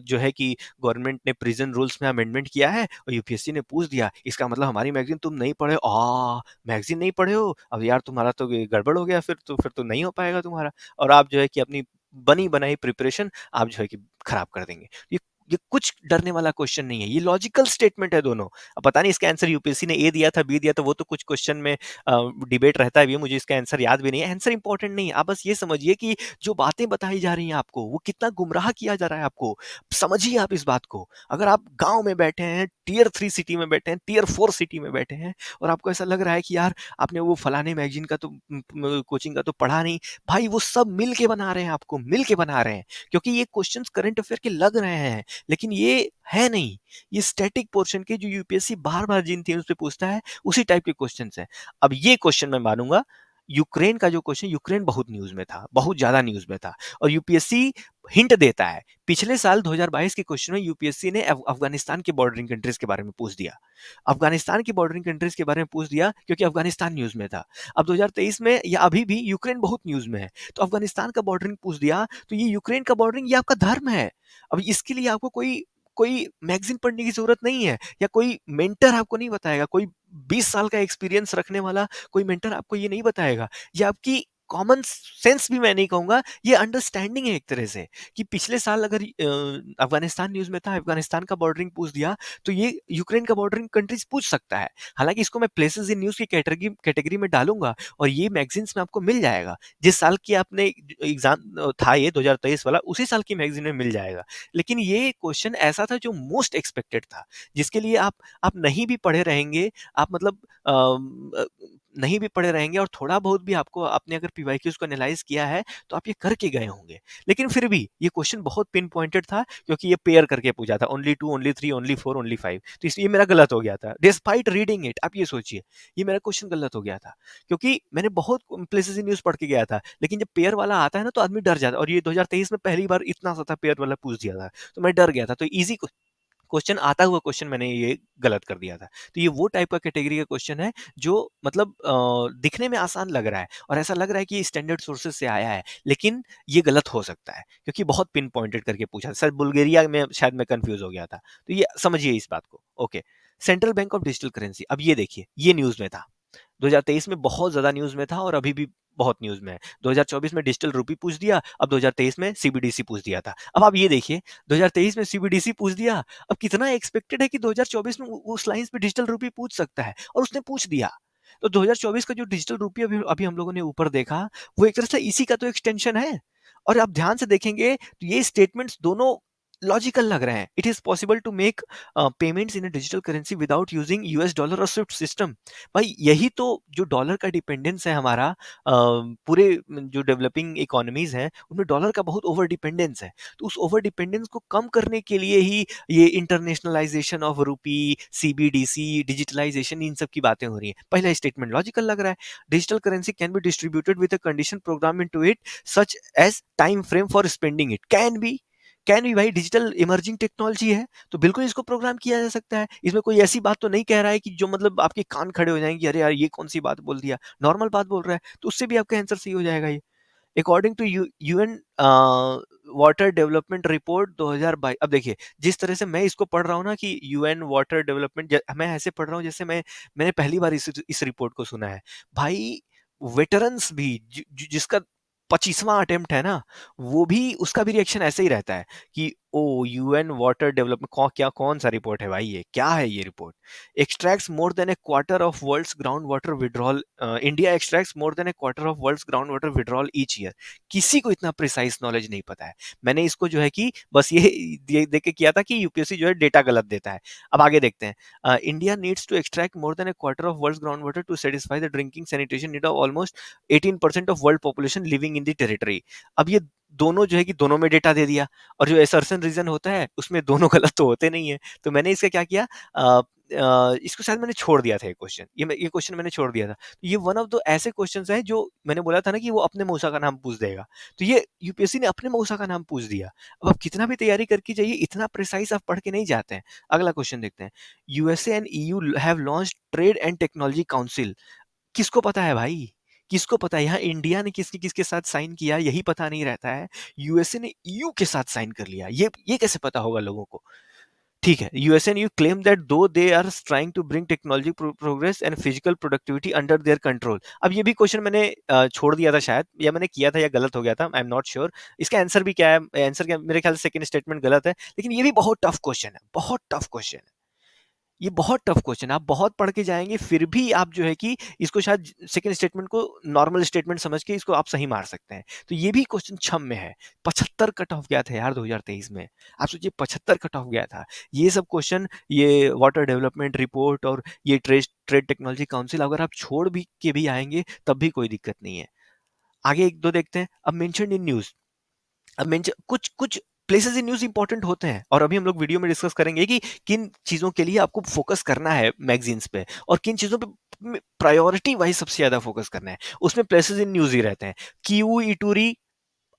जो है कि गवर्नमेंट ने प्रिजन रूल्स में अमेंडमेंट किया है और यूपीएससी ने पूछ दिया, इसका मतलब हमारी मैगजीन तुम नहीं पढ़े हो। मैगजीन नहीं पढ़े हो, अब यार तुम्हारा तो गड़बड़ हो गया, फिर तो नहीं हो पाएगा तुम्हारा, और आप जो है कि अपनी बनी बनाई प्रिपरेशन आप जो है कि खराब कर देंगे। ये कुछ डरने वाला क्वेश्चन नहीं है, ये लॉजिकल स्टेटमेंट है दोनों। अब पता नहीं इसका आंसर यूपीएससी ने ए दिया था, बी दिया था, वो तो कुछ क्वेश्चन में डिबेट रहता है भी, मुझे इसका आंसर याद भी नहीं है। आंसर इंपॉर्टेंट नहीं है, आप बस ये समझिए कि जो बातें बताई जा रही हैं आपको, वो कितना गुमराह किया जा रहा है आपको। समझिए आप इस बात को। अगर आप गांव में बैठे हैं, टियर 3 सिटी में बैठे हैं, टियर 4 सिटी में बैठे हैं, और आपको ऐसा लग रहा है कि यार आपने वो फलाने मैगजीन का तो कोचिंग का तो पढ़ा नहीं, भाई वो सब मिल के बना रहे हैं, आपको मिल के बना रहे हैं, क्योंकि ये क्वेश्चन करंट अफेयर के लग रहे हैं, लेकिन ये है नहीं। ये स्टैटिक पोर्शन के जो यूपीएससी बार बार जिन थीम्स पे पूछता है उसी टाइप के क्वेश्चंस हैं। अब ये क्वेश्चन मैं मानूंगा, यूक्रेन का जो क्वेश्चन, यूक्रेन बहुत न्यूज में था, बहुत ज्यादा न्यूज में था, और यूपीएससी हिंट देता है। पिछले साल 2022 के क्वेश्चन में यूपीएससी ने अफगानिस्तान के बॉर्डरिंग कंट्रीज के बारे में पूछ दिया, अफगानिस्तान की बॉर्डरिंग कंट्रीज के बारे में पूछ दिया, क्योंकि अफगानिस्तान न्यूज में था। अब 2023 में या अभी भी यूक्रेन बहुत न्यूज में है, तो अफगानिस्तान का बॉर्डरिंग पूछ दिया, तो ये यूक्रेन का बॉर्डरिंग, ये आपका धर्म है। अब इसके लिए आपको कोई कोई मैगजीन पढ़ने की जरूरत नहीं है, या कोई मेंटर आपको नहीं बताएगा, कोई 20 साल का एक्सपीरियंस रखने वाला कोई मेंटर आपको ये नहीं बताएगा। ये आपकी कॉमन सेंस भी मैं नहीं कहूंगा, ये अंडरस्टैंडिंग है एक तरह से, कि पिछले साल अगर अफगानिस्तान न्यूज में था, अफगानिस्तान का बॉर्डरिंग पूछ दिया, तो ये यूक्रेन का बॉर्डरिंग कंट्रीज पूछ सकता है। हालांकि इसको मैं प्लेसेस इन न्यूज की कैटेगरी कैटेगरी में डालूंगा, और ये मैगजीन्स में आपको मिल जाएगा। जिस साल की आपने एग्जाम था ये 2023 वाला, उसी साल की मैगजीन में मिल जाएगा। लेकिन ये क्वेश्चन ऐसा था जो मोस्ट एक्सपेक्टेड था, जिसके लिए आप नहीं भी पढ़े रहेंगे, आप मतलब नहीं भी पढ़े रहेंगे, और थोड़ा बहुत भी आपको आपने अगर पीवाईक्यूज को एनालाइज किया है, तो आप ये करके गए होंगे। लेकिन फिर भी ये क्वेश्चन बहुत पिन पॉइंटेड था, क्योंकि ये पेयर करके पूछा था, ओनली 2, ओनली 3, ओनली 4, ओनली 5, तो इसलिए मेरा गलत हो गया था डिस्पाइट रीडिंग इट। आप ये सोचिए, ये मेरा क्वेश्चन गलत हो गया था, क्योंकि मैंने बहुत प्लेसेस न्यूज पढ़ के गया था, लेकिन जब पेयर वाला आता है ना, तो आदमी डर जाता है, और ये 2023 में पहली बार इतना सा था पेयर वाला पूछ दिया था, तो मैं डर गया था। तो इजी क्वेश्चन, आता हुआ क्वेश्चन मैंने ये गलत कर दिया था। तो ये वो टाइप का कैटेगरी का क्वेश्चन है जो मतलब दिखने में आसान लग रहा है, और ऐसा लग रहा है कि स्टैंडर्ड सोर्सेज से आया है, लेकिन ये गलत हो सकता है, क्योंकि बहुत पिन पॉइंटेड करके पूछा था। सर बुल्गारिया में शायद मैं कंफ्यूज हो गया था, तो ये समझिए इस बात को। Okay, central bank of digital currency, अब ये देखिए, ये न्यूज में था, 2023 में बहुत ज्यादा न्यूज में था, और अभी भी बहुत न्यूज में है। 2024 में डिजिटल रूपी पूछ दिया, अब 2023 में सीबीडीसी पूछ दिया था। अब आप ये देखिए, 2023 में सीबीडीसी पूछ दिया, अब कितना एक्सपेक्टेड है कि 2024 में उस लाइन पे डिजिटल रूपी पूछ सकता है, और उसने पूछ दिया। तो 2024 का जो डिजिटल रूपी अभी अभी हम लोगों ने ऊपर देखा, वो एक तरह से इसी का तो एक्सटेंशन है। और आप ध्यान से देखेंगे तो ये स्टेटमेंट्स दोनों लॉजिकल लग रहे हैं। It is possible to make payments in digital currency without using US dollar और स्विफ्ट सिस्टम। भाई यही तो जो डॉलर का डिपेंडेंस है हमारा, पूरे जो डेवलपिंग इकोनॉमीज हैं उनमें डॉलर का बहुत ओवर डिपेंडेंस है। तो उस ओवर डिपेंडेंस को कम करने के लिए ही ये internationalization of rupee, CBDC, digitalization, इन सब की बातें हो रही हैं। पहला स्टेटमेंट लॉजिकल लग रहा है, digital currency can be distributed with a condition program into it such as time frame for spending it. Can be भाई, डिजिटल इमर्जिंग टेक्नोलॉजी है, तो बिल्कुल इसको प्रोग्राम किया जा सकता है। इसमें कोई ऐसी बात तो नहीं कह रहा है कि जो मतलब आपके कान खड़े हो जाएंगे, अरे यार ये कौन सी बात बोल दिया, नॉर्मल बात बोल रहा है, तो उससे भी आपका आंसर सही हो जाएगा ये। According to UN water development report 2022, अब देखिए जिस तरह से मैं इसको पढ़ रहा हूँ ना, कि यूएन वाटर डेवलपमेंट, मैं ऐसे पढ़ रहा हूँ जैसे मैंने पहली बार इस रिपोर्ट को सुना है। भाई वेटरन्स भी जिसका 25वां अटेम्प्ट है ना, वो भी, उसका भी रिएक्शन ऐसे ही रहता है कि ओ यूएन वाटर डेवलपमेंट कौन सा रिपोर्ट है भाई, ये क्या है ये report. Extracts more than a quarter of world's ground water withdrawal, India extracts more than a quarter of world's ground water withdrawal each year. किसी को इतना प्रिसाइज नॉलेज नहीं पता है। मैंने इसको जो है कि बस ये देख के किया था कि यूपीएससी जो है डेटा गलत देता है। अब आगे देखते हैं, India needs to extract more than a quarter of world's ground water to satisfy the drinking sanitation need of almost 18% of world population living in the territory. अब ये दोनों जो है कि दोनों में डेटा दे दिया, और जो असर्शन रीजन होता है उसमें दोनों गलत तो होते नहीं है। तो मैंने इसका क्या किया, इसको शायद मैंने छोड़ दिया था, ये क्वेश्चन, ये क्वेश्चन मैंने छोड़ दिया था। तो ये वन ऑफ द ऐसे क्वेश्चंस है जो मैंने बोला था ना कि वो अपने मौसा का नाम पूछ देगा, तो ये यूपीएससी ने अपने मौसा का नाम पूछ दिया। अब आप कितना भी तैयारी करके जाइए, इतना प्रिसाइज आप पढ़ के नहीं जाते हैं। अगला क्वेश्चन देखते हैं, USA and EU have launched trade and technology council. किसको पता है भाई, किसको पता है, यहाँ इंडिया ने किसके किसके साथ साइन किया यही पता नहीं रहता है, यूएसए ने ईयू के साथ साइन कर लिया, ये कैसे पता होगा लोगों को। ठीक है, USA and you claim that though they are trying to bring technology progress and physical productivity under their control. अब ये भी क्वेश्चन मैंने छोड़ दिया था शायद, या मैंने किया था या गलत हो गया था, आई एम नॉट श्योर। इसका आंसर भी क्या है, आंसर क्या, मेरे ख्याल से सेकंड स्टेटमेंट गलत है, लेकिन ये भी बहुत टफ क्वेश्चन है, बहुत टफ क्वेश्चन है। ये बहुत टफ क्वेश्चन है, आप बहुत पढ़ के जाएंगे फिर भी आप जो है कि इसको शायद सेकंड स्टेटमेंट को नॉर्मल स्टेटमेंट समझ के इसको आप सही मार सकते हैं। तो ये भी क्वेश्चन छम में है। 75 कट ऑफ गया था यार 2023 में, आप सोचिए 75 कट ऑफ गया था। ये सब क्वेश्चन, ये वाटर डेवलपमेंट रिपोर्ट और ये ट्रेड ट्रेड टेक्नोलॉजी काउंसिल, अगर आप छोड़ भी आएंगे तब भी कोई दिक्कत नहीं है। आगे एक दो देखते हैं। अब मेंशन इन न्यूज, अब मेंशन कुछ कुछ प्लेसेस इन न्यूज इंपॉर्टेंट होते हैं, और अभी हम लोग वीडियो में डिस्कस करेंगे कि किन चीजों के लिए आपको फोकस करना है मैगजीन्स पे, और किन चीजों पे प्रायोरिटी वाइज सबसे ज्यादा फोकस करना है, उसमें प्लेसेस इन न्यूज ही रहते हैं। क्यू इटूरी,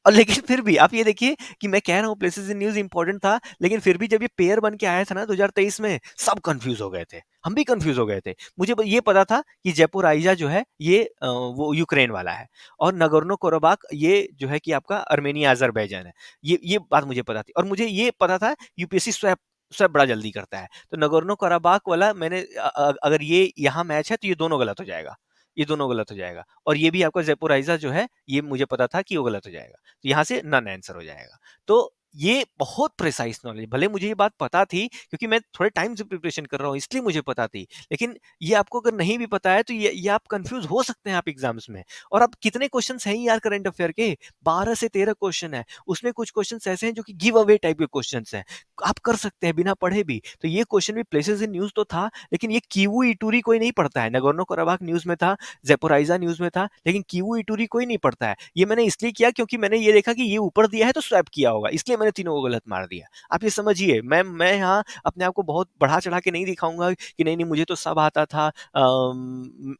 और लेकिन फिर भी आप ये देखिए कि मैं कह रहा हूँ प्लेसेस इन न्यूज इंपॉर्टेंट था, लेकिन फिर भी जब ये पेयर बन के आया था ना 2023 में, सब कंफ्यूज हो गए थे, हम भी कंफ्यूज हो गए थे। मुझे ये पता था कि जयपुर आइजा जो है ये वो यूक्रेन वाला है, और नगोर्नो कोरबाख ये जो है कि आपका अर्मेनिया अजरबैजान है। ये बात मुझे पता थी, और मुझे ये पता था यूपीएससी स्वैप स्वैप बड़ा जल्दी करता है। तो नगोर्नो कराबाख वाला मैंने अगर ये यहाँ मैच है तो ये दोनों गलत हो जाएगा, ये दोनों गलत हो जाएगा। और ये भी आपका ज़ेपोराइज़ा जो है, ये मुझे पता था कि वो गलत हो जाएगा। तो यहाँ से नन आंसर हो जाएगा। तो ये बहुत प्रिसाइज़ नॉलेज, भले मुझे ये बात पता थी क्योंकि मैं थोड़े टाइम से प्रिपरेशन कर रहा हूँ, इसलिए मुझे पता थी। लेकिन ये आपको अगर नहीं भी पता है तो ये आप कन्फ्यूज़ हो सकते हैं आप एग्ज़ाम्स में। और अब कितने क्वेश्चन्स हैं यार करंट अफ़ेयर के? 12 से 13 क्वेश्चन हैं। उसमें कुछ क्वेश्चन्स ऐसे हैं जो कि गिव अवे टाइप के क्वेश्चन्स हैं। आप कर सकते हैं बिना पढ़े भी। तो ये क्वेश्चन भी प्लेसेस इन न्यूज़ तो था, लेकिन ये किवु इटूरी कोई नहीं पढ़ता है। नगोर्नो कराबाख न्यूज़ में था, ज़ेपोराइज़ा न्यूज़ में था, लेकिन किवु इटूरी कोई नहीं पढ़ता है। ये मैंने इसलिए किया क्योंकि मैंने ये देखा कि ये ऊपर दिया है तो स्वैप किया होगा, इसलिए मैंने तीनों को गलत मार दिया। आप ये समझिए, मैं यहाँ अपने आप को बहुत बढ़ा-चढ़ा के नहीं दिखाऊँगा कि नहीं, नहीं मुझे तो सब आता था,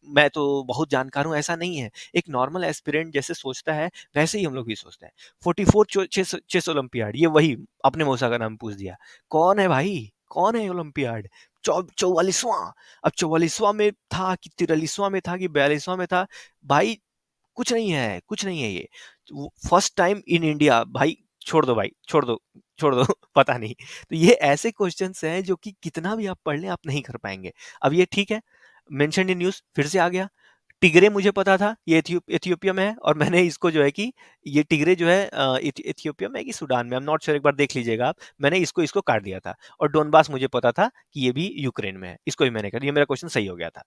मैं तो बहुत जानकार हूँ, ऐसा नहीं है। एक नॉर्मल एस्पिरेंट जैसे सोचता है, वैसे ही हम लोग भी सोचते हैं। 44 चेस ओलंपियाड, ये वही अपने मौसा का नाम पूछ दिया। कौन है भाई? कौन है ओलंपियाड? 44वां। अब 44वां में था कि 43वां में था कि 42वां में था? भाई कुछ नहीं है, कुछ नहीं है ये। फर्स्ट टाइम इन इंडिया भाई, छोड़ दो भाई, छोड़ दो, छोड़ दो पता नहीं। तो ये ऐसे क्वेश्चंस हैं जो कि कितना भी आप पढ़ लें आप नहीं कर पाएँगे। अब ये ठीक है, मेंशन्ड इन न्यूज़ फिर से आ गया। टिग्रे मुझे पता था ये इथियोपिया में है, और मैंने इसको जो है कि ये टिग्रे जो है इथियोपिया में है कि सूडान में, आई एम नॉट श्योर, एक बार देख लीजिएगा आप। मैंने इसको इसको काट दिया था। और डोनबास मुझे पता था कि ये भी यूक्रेन में है, इसको भी मैंने कर दिया, ये मेरा क्वेश्चन सही हो गया था।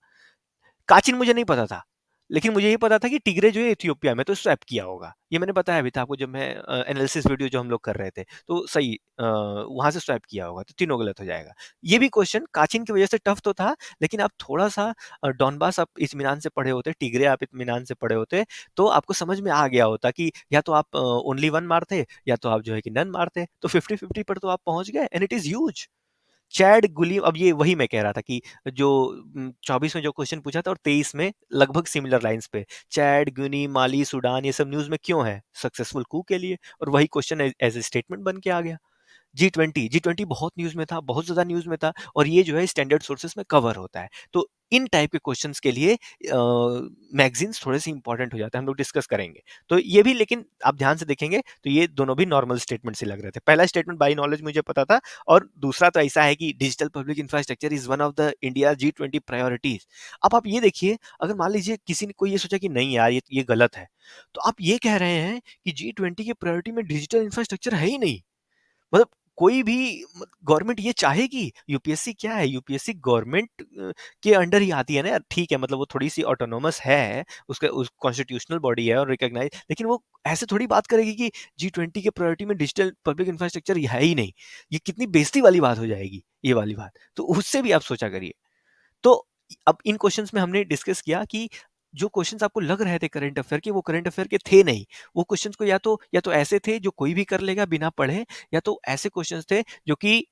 काचिन मुझे नहीं पता था, लेकिन मुझे ये पता था कि टिग्रे जो है इथियोपिया में, तो स्वैप किया होगा। ये मैंने बताया भी था आपको जब मैं एनालिसिस वीडियो जो हम लोग कर रहे थे। तो सही वहाँ से स्वैप किया होगा, तो तीनों गलत हो जाएगा। ये भी क्वेश्चन काचिन की वजह से टफ तो था, लेकिन आप थोड़ा-सा डॉनबास आप इत्मीनान से पढ़े होते, टिग्रे आप इत्मीनान से पढ़े होते, तो आपको समझ में आ गया होता कि या तो आप ओनली 1 मारते, या तो आप जो है कि नन मारते। तो 50-50 पर तो आप पहुँच गए, and it is huge. Chad गुली, अब ये वही मैं कह रहा था कि जो 24 में जो क्वेश्चन पूछा था और 23 में लगभग सिमिलर लाइंस पे, चैड, गुनी, माली, सूडान, ये सब न्यूज़ में क्यों है? सक्सेसफुल कू के लिए। और वही क्वेश्चन एज ए स्टेटमेंट बन के आ गया। जी20 बहुत न्यूज़ में था, बहुत ज़्यादा न्यूज़ में था, और ये जो है स्टैंडर्ड सोर्सेस में कवर होता है। तो इन टाइप के क्वेश्चंस के लिए मैगज़ीन्स थोड़े-से इंपॉर्टेंट हो जाते हैं, हम लोग डिस्कस करेंगे। तो ये भी, लेकिन आप ध्यान से देखेंगे तो ये दोनों भी नॉर्मल स्टेटमेंट से लग रहे थे। पहला स्टेटमेंट बाय नॉलेज मुझे पता था, और दूसरा तो ऐसा है कि digital public infrastructure is one of the India G20 priorities. अब आप ये देखिए, अगर मान लीजिए किसी ने कोई ये सोचा कि नहीं यार ये गलत है, तो आप ये कह रहे हैं कि जी20 की प्रायोरिटी में डिजिटल इंफ्रास्ट्रक्चर है ही नहीं। मतलब कोई भी गवर्नमेंट ये चाहेगी? यूपीएससी क्या है? यूपीएससी गवर्नमेंट के अंडर ही आती है ना यार। ठीक है, मतलब वो थोड़ी-सी ऑटोनोमस है, उसका उस कॉन्स्टिट्यूशनल बॉडी है और रिकॉग्नाइज़, लेकिन वो ऐसे थोड़ी बात करेगी कि जी20 के प्रायोरिटी में डिजिटल पब्लिक इंफ्रास्ट्रक्चर है ही नहीं। ये कितनी बेइज़्ज़ती वाली बात हो जाएगी, ये वाली बात। तो उससे भी आप सोचा करिए। तो अब इन क्वेश्चंस में हमने डिस्कस किया कि जो क्वेश्चंस आपको लग रहे थे करंट अफेयर के, वो करंट अफेयर के थे नहीं। वो क्वेश्चंस को या तो ऐसे थे जो कोई भी कर लेगा बिना पढ़े, या तो ऐसे क्वेश्चंस थे जो कि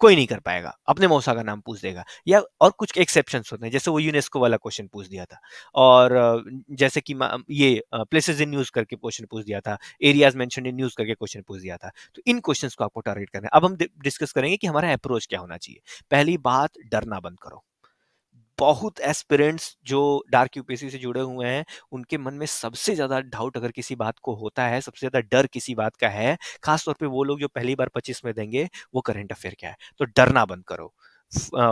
कोई नहीं कर पाएगा, अपने मौसा का नाम पूछ देगा, या और कुछ एक्सेप्शंस होते हैं, जैसे वो यूनेस्को वाला क्वेश्चन पूछ दिया था। और जैसे कि ये प्लेसेस इन न्यूज़ करके क्वेश्चन पूछ दिया था, एरियाज मेंशन्ड इन न्यूज़ करके क्वेश्चन पूछ दिया था। तो इन क्वेश्चंस को आपको टारगेट करना है। अब हम डिस्कस करेंगे कि हमारा अप्रोच क्या होना चाहिए। पहली बात, डरना बंद करो। बहुत एस्पिरेंट्स जो डार्क यूपीएससी से जुड़े हुए हैं, उनके मन में सबसे ज़्यादा डाउट अगर किसी बात को होता है, सबसे ज़्यादा डर किसी बात का है, खास तौर पे वो लोग जो पहली बार 25 में देंगे, वो करंट अफेयर क्या है। तो डरना बंद करो।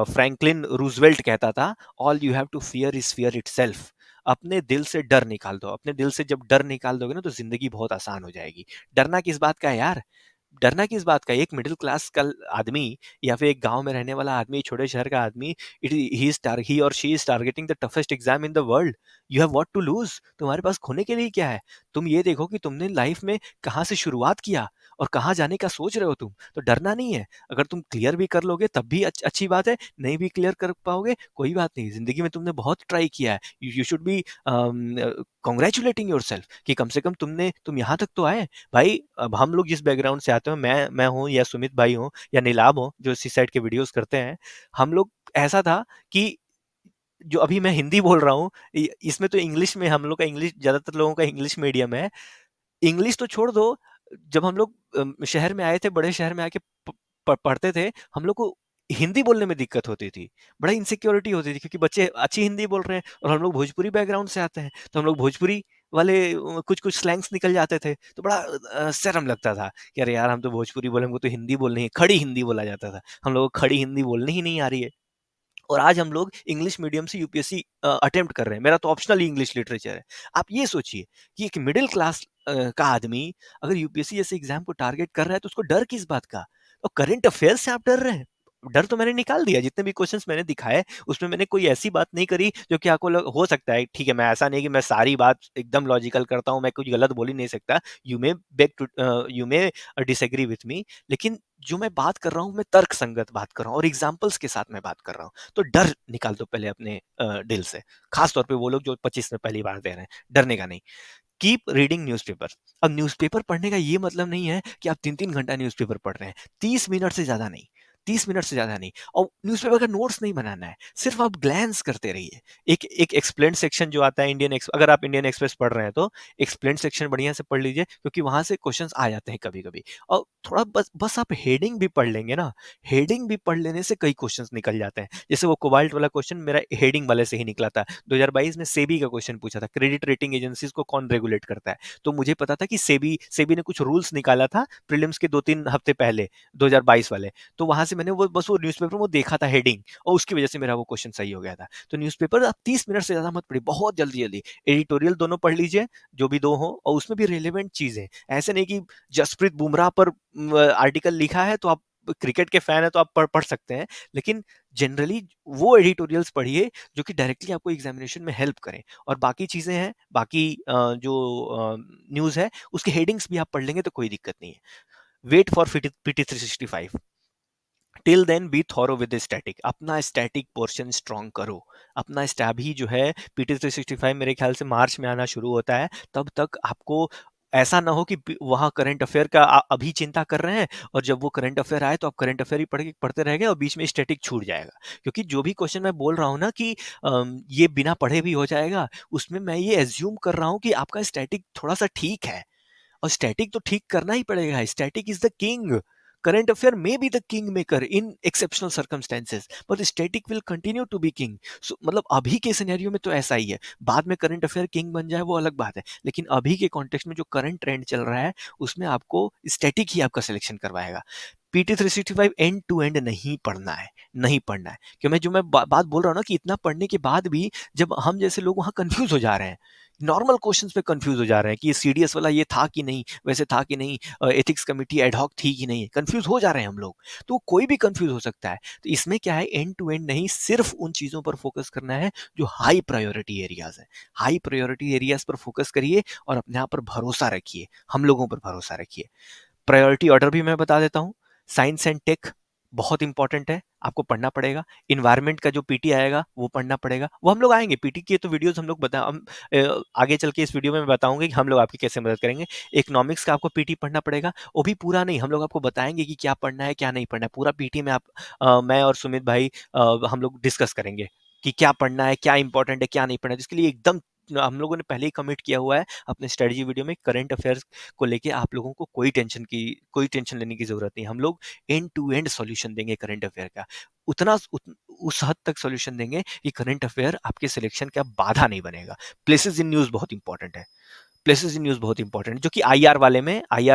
फ्रैंकलिन रूजवेल्ट कहता था, all you have to fear is fear itself. अपने दिल से डर निकाल दो। अपने दिल से जब डर निकाल दोगे ना, तो जिंदगी बहुत आसान हो जाएगी। डरना किस बात का है यार? डरना किस बात का है? एक मिडिल क्लास का आदमी, या फिर एक गांव में रहने वाला आदमी, छोटे शहर का आदमी, ही और she is targeting the toughest exam in the world. You have what to lose. तुम्हारे पास खोने के लिए क्या है? तुम ये देखो कि तुमने लाइफ में कहाँ से शुरुआत किया और कहाँ जाने का सोच रहे हो तुम। तो डरना नहीं है। अगर तुम क्लियर भी कर लोगे तब भी अच्छी बात है, नहीं भी क्लियर कर पाओगे कोई बात नहीं। जिंदगी में तुमने बहुत ट्राई किया है। You should be congratulating your self कि कम से कम तुम यहाँ तक तो आए। भाई, अब हम लोग जिस बैकग्राउंड से आते हो, मैं हूँ या सुमित भाई हो या नीलाब हो जो सीसाइड के वीडियोस करते हैं, हम लोग ऐसा था कि जो अभी मैं हिंदी बोल रहा हूँ, इसमें तो इंग्लिश में हम लोग का, इंग्लिश ज्यादातर लोगों का इंग्लिश मीडियम है। इंग्लिश तो छोड़ दो, जब हम लोग शहर में आए थे, बड़े शहर में आके पढ़ते थे, हम लोग को हिंदी बोलने में दिक्कत होती थी। बड़ा इनसिक्योरिटी होती थी क्योंकि बच्चे अच्छी हिंदी बोल रहे हैं और हम लोग भोजपुरी बैकग्राउंड से आते हैं, तो हम लोग भोजपुरी वाले कुछ कुछ स्लैंग्स निकल जाते थे, तो बड़ा शर्म लगता था कि अरे यार हम तो भोजपुरी बोले, हमको तो हिंदी बोलनी है, खड़ी हिंदी बोला जाता था, हम लोगों को खड़ी हिंदी बोलनी ही नहीं आ रही है। और आज हम लोग इंग्लिश मीडियम से यूपीएससी अटेम्प्ट कर रहे हैं, मेरा तो ऑप्शनल ही इंग्लिश लिटरेचर है। आप ये सोचिए कि एक मिडिल क्लास का आदमी अगर यूपीएससी जैसे एग्जाम को टारगेट कर रहा है तो उसको डर किस बात का? और करंट अफेयर्स से आप डर रहे हैं? डर तो मैंने निकाल दिया, जितने भी क्वेश्चंस मैंने दिखाए उसमें मैंने कोई ऐसी बात नहीं करी जो कि आपको हो सकता है, ठीक है, मैं ऐसा नहीं कि मैं सारी बात एकदम लॉजिकल करता हूँ, मैं कुछ गलत बोल ही नहीं सकता, you may disagree with me, लेकिन जो मैं बात कर रहा हूँ मैं तर्क संगत बात कर रहा हूँ और एग्जाम्पल्स के साथ मैं बात कर रहा हूँ। तो डर निकाल दो पहले अपने दिल से, खास तौर पे वो लोग जो 25 में पहली बार दे रहे हैं, डरने का नहीं। Keep reading newspaper. अब न्यूज़पेपर पढ़ने का ये मतलब नहीं है कि आप 3-3 घंटा न्यूज़पेपर पढ़ रहे हैं, 30 मिनट से ज़्यादा नहीं, 30 मिनट से ज़्यादा नहीं। और न्यूज़पेपर का नोट्स नहीं बनाना है, सिर्फ आप ग्लैंस करते रहिए। एक एक एक्सप्लेन सेक्शन जो आता है अगर आप इंडियन एक्सप्रेस पढ़ रहे हैं तो एक्सप्लेन सेक्शन बढ़िया से पढ़ लीजिए, क्योंकि वहां से क्वेश्चंस आ जाते हैं कभी कभी। और थोड़ा बस बस आप हेडिंग भी पढ़ लेंगे ना, हेडिंग भी पढ़ लेने से कई क्वेश्चंस निकल जाते हैं। जैसे वो कोबाल्ट वाला क्वेश्चन मेरा हेडिंग वाले से ही निकला था, 2022 में सेबी का क्वेश्चन पूछा था, क्रेडिट रेटिंग एजेंसीज को कौन रेगुलेट करता है। तो मुझे पता था कि सेबी सेबी ने कुछ रूल्स निकाला था प्रीलिम्स के 2-3 हफ्ते पहले, 2022 वाले। तो वहां से मैंने वो न्यूज़पेपर में देखा था हेडिंग, और उसकी वजह से मेरा वो क्वेश्चन सही हो गया था। तो न्यूज़पेपर आप 30 मिनट से ज्यादा मत पढ़िए, बहुत जल्दी जल्दी एडिटोरियल दोनों पढ़ लीजिए, जो भी दो हो, और उसमें भी रेलेवेंट चीजें। ऐसे नहीं कि जसप्रीत बुमराह पर आर्टिकल लिखा है तो आप क्रिकेट के फैन है तो आप पढ़ पढ़ सकते हैं, लेकिन जनरली वो एडिटोरियल्स पढ़िए जो कि डायरेक्टली आपको एग्जामिनेशन में हेल्प करें। और बाकी चीजें हैं, बाकी जो न्यूज है उसके हेडिंग्स भी आप पढ़ लेंगे तो कोई दिक्कत नहीं है। Wait for PT 365। Till then be thorough with static, अपना स्टैटिक पोर्शन स्ट्रॉन्ग करो। अपना स्टैब ही जो है पीटी 365 मेरे ख्याल से मार्च में आना शुरू होता है, तब तक आपको ऐसा ना हो कि वहां करंट अफेयर का अभी चिंता कर रहे हैं और जब वो करंट अफेयर आए तो आप करंट अफेयर ही पढ़ते रह गए और बीच में स्टैटिक छूट जाएगा। क्योंकि जो भी क्वेश्चन मैं बोल रहा हूँ ना कि ये बिना पढ़े भी हो जाएगा, उसमें मैं ये एज्यूम कर रहा हूँ कि आपका स्टैटिक थोड़ा सा ठीक है, और स्टैटिक तो ठीक करना ही पड़ेगा, static is the king. Current affair may be the king maker in exceptional circumstances but static will continue to be king। so, मतलब अभी के सिनेरियो में तो ऐसा ही है, बाद में करंट अफेयर किंग बन जाए वो अलग बात है, लेकिन अभी के कॉन्टेक्स्ट में जो करंट ट्रेंड चल रहा है उसमें आपको स्टैटिक ही आपका सिलेक्शन करवाएगा। पीटी 365 एंड टू एंड नहीं पढ़ना है, नहीं पढ़ना है। क्यों मैं जो मैं बात बोल रहा हूँ ना कि इतना पढ़ने के बाद भी जब हम जैसे लोग वहाँ कंफ्यूज हो जा रहे हैं, नॉर्मल क्वेश्चंस पे कंफ्यूज हो जा रहे हैं कि ये सीडीएस वाला ये था कि नहीं, वैसे था कि नहीं, एथिक्स कमेटी एडहॉक थी कि नहीं, कंफ्यूज हो जा रहे हैं हम लोग। तो कोई भी कंफ्यूज हो सकता है। तो इसमें क्या है, एंड टू एंड नहीं, सिर्फ उन चीजों पर फोकस करना है जो हाई प्रायोरिटी एरियाज है। हाई प्रायोरिटी एरियाज पर फोकस करिए और अपने आप पर भरोसा रखिए, हम लोगों पर भरोसा रखिए। प्रायोरिटी ऑर्डर भी मैं बता देता हूँ। साइंस एंड टेक बहुत इंपॉर्टेंट है, आपको पढ़ना पड़ेगा। इन्वायरमेंट का जो पीटी आएगा वो पढ़ना पड़ेगा, वो हम लोग आएंगे पीटी की तो वीडियोस हम लोग आगे चल के इस वीडियो में मैं बताऊंगे कि हम लोग आपकी कैसे मदद करेंगे। इकोनॉमिक्स का आपको पीटी पढ़ना पड़ेगा, वो भी पूरा नहीं, हम लोग आपको बताएंगे कि क्या पढ़ना है क्या नहीं पढ़ना है। पूरा पीटी में आप मैं और सुमित भाई हम लोग डिस्कस करेंगे कि क्या पढ़ना है, क्या इंपॉर्टेंट है, क्या नहीं पढ़ना है। जिसके लिए एकदम हम लोगों ने पहले ही कमिट किया हुआ है अपने स्ट्रेटजी वीडियो में, करंट अफेयर्स को लेके आप लोगों को कोई टेंशन लेने की जरूरत नहीं। हम लोग एंड टू एंड सॉल्यूशन देंगे करंट अफेयर का, उस हद तक सॉल्यूशन देंगे कि करंट अफेयर आपके सिलेक्शन का बाधा नहीं बनेगा। प्लेसेस इन न्यूज बहुत इंपॉर्टेंट है, प्लेसेस इन न्यूज बहुत इंपॉर्टेंट, जो कि आईआर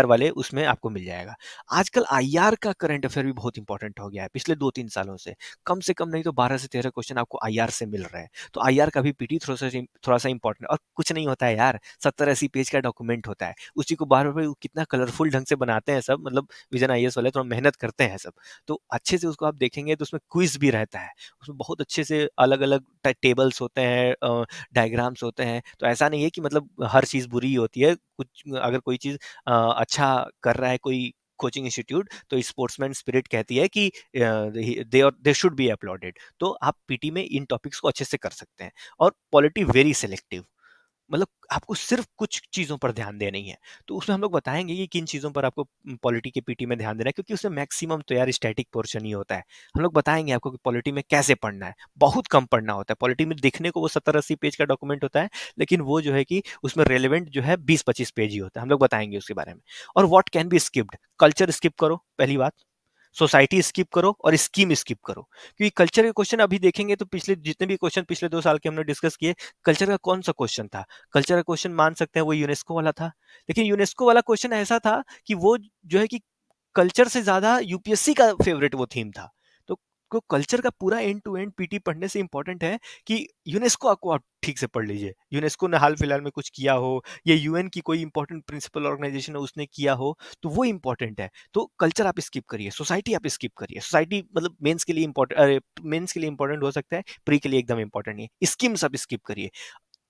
वाले उसमें आपको मिल जाएगा। आजकल आईआर का करंट अफेयर भी बहुत इंपॉर्टेंट हो गया है पिछले 2-3 सालों से कम नहीं तो 12 से 13 क्वेश्चन आपको आईआर से मिल रहे हैं। तो आईआर का भी पीटी थोड़ा सा इंपॉर्टेंट, और कुछ नहीं होता है यार, 70-80 पेज का डॉक्यूमेंट होता है, उसी को बार बार कितना कलरफुल ढंग से बनाते हैं सब, मतलब विजन आईएएस वाले थोड़ा मेहनत करते हैं सब। तो अच्छे से उसको आप देखेंगे तो उसमें क्विज भी रहता है, उसमें बहुत अच्छे से अलग अलग टेबल्स होते हैं, डायग्राम्स होते हैं। तो ऐसा नहीं है कि मतलब हर चीज़ बुरी ही होती है, कुछ अगर कोई चीज़ अच्छा कर रहा है कोई कोचिंग इंस्टीट्यूट तो स्पोर्ट्समैन स्पिरिट कहती है कि दे शुड बी अपलॉडेड। तो आप पीटी में इन टॉपिक्स को अच्छे से कर सकते हैं। और पॉलिटी वेरी सिलेक्टिव, मतलब आपको सिर्फ कुछ चीज़ों पर ध्यान देनी है। तो उसमें हम लोग बताएँगे कि किन चीज़ों पर आपको पॉलिटी के पीटी में ध्यान देना है, क्योंकि उसमें मैक्सिमम तो यार स्टैटिक पोर्शन ही होता है। हम लोग बताएँगे आपको कि पॉलिटी में कैसे पढ़ना है, बहुत कम पढ़ना होता है। पॉलिटी में दिखने को वो 70-80 पेज का डॉक्यूमेंट होता है, लेकिन वो जो है कि उसमें रेलेवेंट जो है 20-25 पेज ही होता है। हम लोग बताएँगे उसके बारे में। और what can be skipped, culture skip करो पहली बात। सोसाइटी स्किप करो और स्कीम स्किप करो, क्योंकि कल्चर के क्वेश्चन अभी देखेंगे तो पिछले जितने भी क्वेश्चन पिछले 2 साल के हमने डिस्कस किए, कल्चर का कौन सा क्वेश्चन था? कल्चर का क्वेश्चन मान सकते हैं वो यूनेस्को वाला था, लेकिन यूनेस्को वाला क्वेश्चन ऐसा था कि वो जो है कि कल्चर से ज्यादा यूपीएससी का फेवरेट वो थीम था। तो कल्चर का पूरा एंड टू एंड पीटी पढ़ने से इंपॉर्टेंट है कि यूनेस्को को आप ठीक से पढ़ लीजिए, यूनेस्को ने हाल फिलहाल में कुछ किया हो, या यूएन की कोई इंपॉर्टेंट प्रिंसिपल ऑर्गेनाइजेशन है उसने किया हो, तो वो इंपॉर्टेंट है। तो कल्चर आप स्किप करिए, सोसाइटी आप स्किप करिए। सोसाइटी मतलब मेंस के लिए इंपॉर्टेंट, मेंस के लिए इंपॉर्टेंट हो सकता है, प्री के लिए एकदम इंपॉर्टेंट नहीं है। स्कीम्स आप स्किप करिए।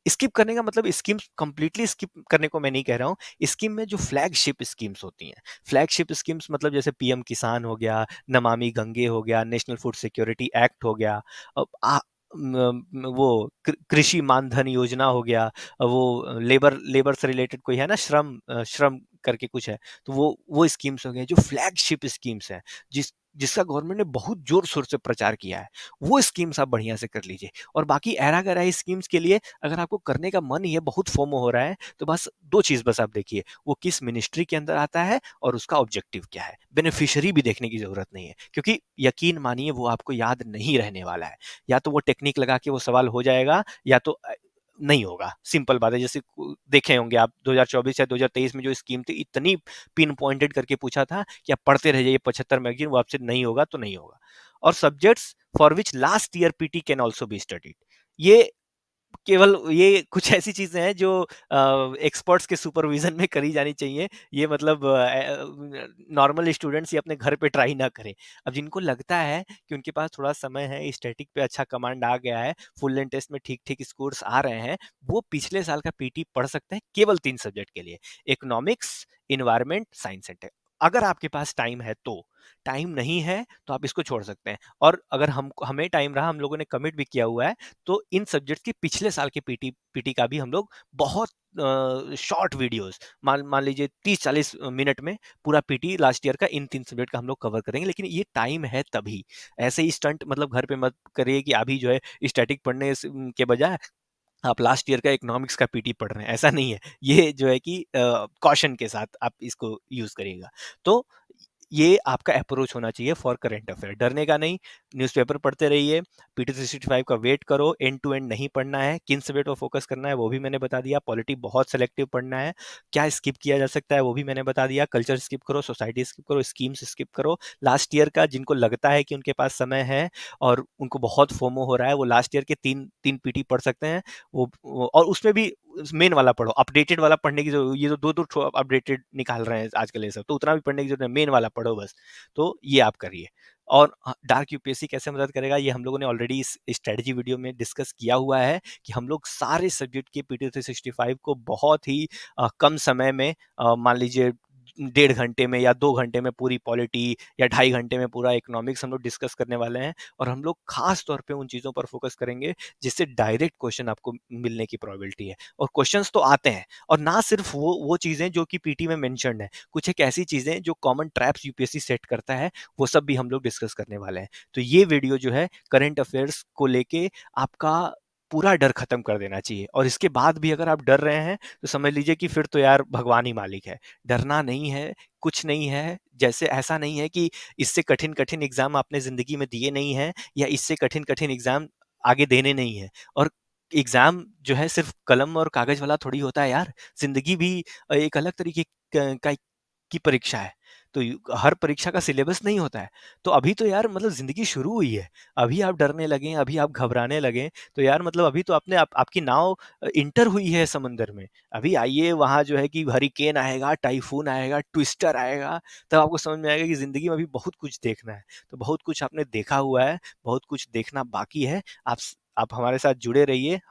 स्किप करने का मतलब स्कीम्स कंप्लीटली स्किप करने को मैं नहीं कह रहा हूँ। स्कीम में जो फ्लैगशिप स्कीम्स होती हैं, फ्लैगशिप स्कीम्स मतलब जैसे पीएम किसान हो गया, नमामि गंगे हो गया, नेशनल फूड सिक्योरिटी एक्ट हो गया, अब वो कृषि मानधन योजना हो गया, वो लेबर लेबर से रिलेटेड कोई है ना, श्रम श्रम करके कुछ है, तो वो स्कीम्स हो गए जो फ्लैगशिप स्कीम्स हैं, जिसका गवर्नमेंट ने बहुत जोर शोर से प्रचार किया है, वो स्कीम्स आप बढ़िया से कर लीजिए। और बाकी ऐरा गैरा स्कीम्स के लिए अगर आपको करने का मन ही है, बहुत फोमो हो रहा है, तो बस दो चीज बस आप देखिए, वो किस मिनिस्ट्री के अंदर आता है और उसका ऑब्जेक्टिव क्या है। बेनिफिशियरी भी देखने की जरूरत नहीं है, क्योंकि यकीन मानिए वो आपको याद नहीं रहने वाला है। या तो वो टेक्निक लगा के वो सवाल हो जाएगा, या तो नहीं होगा। सिंपल बात है, जैसे देखे होंगे आप 2024 या 2023 में जो स्कीम थी, इतनी पिन पॉइंटेड करके पूछा था कि आप पढ़ते रह जाइए 75 मैगजीन, वो आपसे नहीं होगा तो नहीं होगा। और subjects for which last year PT can also be studied, ये केवल ये कुछ ऐसी चीजें हैं जो एक्सपर्ट्स के सुपरविजन में करी जानी चाहिए। ये मतलब नॉर्मल स्टूडेंट्स ये अपने घर पे ट्राई ना करें। अब जिनको लगता है कि उनके पास थोड़ा समय है, स्टैटिक पे अच्छा कमांड आ गया है, फुल लेंथ टेस्ट में ठीक ठीक स्कोर्स आ रहे हैं, वो पिछले साल का पीटी पढ़ सकते हैं केवल 3 सब्जेक्ट के लिए, economics, environment, science and tech. अगर आपके पास टाइम है तो, टाइम नहीं है तो आप इसको छोड़ सकते हैं। और अगर हम हमें टाइम रहा, हम लोगों ने कमिट भी किया हुआ है, तो इन सब्जेक्ट के पिछले साल के पीटी पीटी का भी हम लोग बहुत शॉर्ट वीडियोस, मान मान लीजिए 30-40 मिनट में पूरा पीटी लास्ट ईयर का इन 3 सब्जेक्ट का हम लोग कवर करेंगे। लेकिन ये टाइम है तभी, ऐसे ही स्टंट मतलब घर पे मत करिए कि अभी जो है स्टैटिक पढ़ने के बजाय आप लास्ट ईयर का इकोनॉमिक्स का पीटी पढ़ रहे हैं, ऐसा नहीं है। ये जो है कि कॉशन के साथ आप इसको यूज करिएगा। तो ये आपका अप्रोच होना चाहिए फॉर करंट अफेयर, डरने का नहीं। न्यूज़पेपर पढ़ते रहिए, पीटी 365 का वेट करो, एंड टू एंड नहीं पढ़ना है, किन सब्जेक्ट पर फोकस करना है वो भी मैंने बता दिया, पॉलिटी बहुत सेलेक्टिव पढ़ना है, क्या स्किप किया जा सकता है वो भी मैंने बता दिया, कल्चर स्किप करो, सोसाइटी स्किप करो, स्कीम्स स्किप करो। लास्ट ईयर का जिनको लगता है कि उनके पास समय है और उनको बहुत फोमो हो रहा है, वो लास्ट ईयर के तीन तीन पीटी पढ़ सकते हैं। और उसमें भी मेन वाला पढ़ो, अपडेटेड वाला पढ़ने की जो ये जो दो दो अपडेटेड निकाल रहे हैं आजकल ये सब, तो उतना भी पढ़ने की जरूरत नहीं, मेन वाला पढ़ो बस। तो ये आप करिए। और डार्क यूपीएससी कैसे मदद करेगा, ये हम लोगों ने ऑलरेडी इस स्ट्रेटजी वीडियो में डिस्कस किया हुआ है कि हम लोग सारे सब्जेक्ट के पीटी 365 को बहुत ही कम समय में, मान लीजिए 1.5 घंटे में या 2 घंटे में पूरी पॉलिटी, या 2.5 घंटे में पूरा इकोनॉमिक्स हम लोग डिस्कस करने वाले हैं। और हम लोग खास तौर पे उन चीज़ों पर फोकस करेंगे जिससे डायरेक्ट क्वेश्चन आपको मिलने की प्रोबेबिलिटी है। और क्वेश्चंस तो आते हैं, और ना सिर्फ वो चीज़ें जो कि पीटी में मेंशन्ड है, कुछ एक ऐसी चीज़ें जो कॉमन ट्रैप्स यूपीएससी सेट करता है, वो सब भी हम लोग डिस्कस करने वाले हैं। तो ये वीडियो जो है करंट अफेयर्स को लेके आपका पूरा डर खत्म कर देना चाहिए। और इसके बाद भी अगर आप डर रहे हैं तो समझ लीजिए कि फिर तो यार भगवान ही मालिक है। डरना नहीं है, कुछ नहीं है। जैसे ऐसा नहीं है कि इससे कठिन कठिन एग्जाम आपने जिंदगी में दिए नहीं है, या इससे कठिन कठिन एग्जाम आगे देने नहीं है। और एग्जाम जो है सिर्फ कलम और कागज वाला थोड़ी होता है यार, जिंदगी भी एक अलग तरीके का की परीक्षा है। तो हर परीक्षा का सिलेबस नहीं होता है। तो अभी तो यार मतलब जिंदगी शुरू हुई है, अभी आप डरने लगे, अभी आप घबराने लगे, तो यार मतलब अभी तो आपने आपकी नाव इंटर हुई है समंदर में। अभी आइए वहां जो है कि हरिकेन आएगा, टाइफून आएगा, ट्विस्टर आएगा, तब आपको समझ में आएगा कि जिंदगी में अभी बहुत कुछ देखना है। तो बहुत कुछ आपने देखा हुआ है, बहुत कुछ देखना बाकी है। आप हमारे साथ जुड़े रहिए।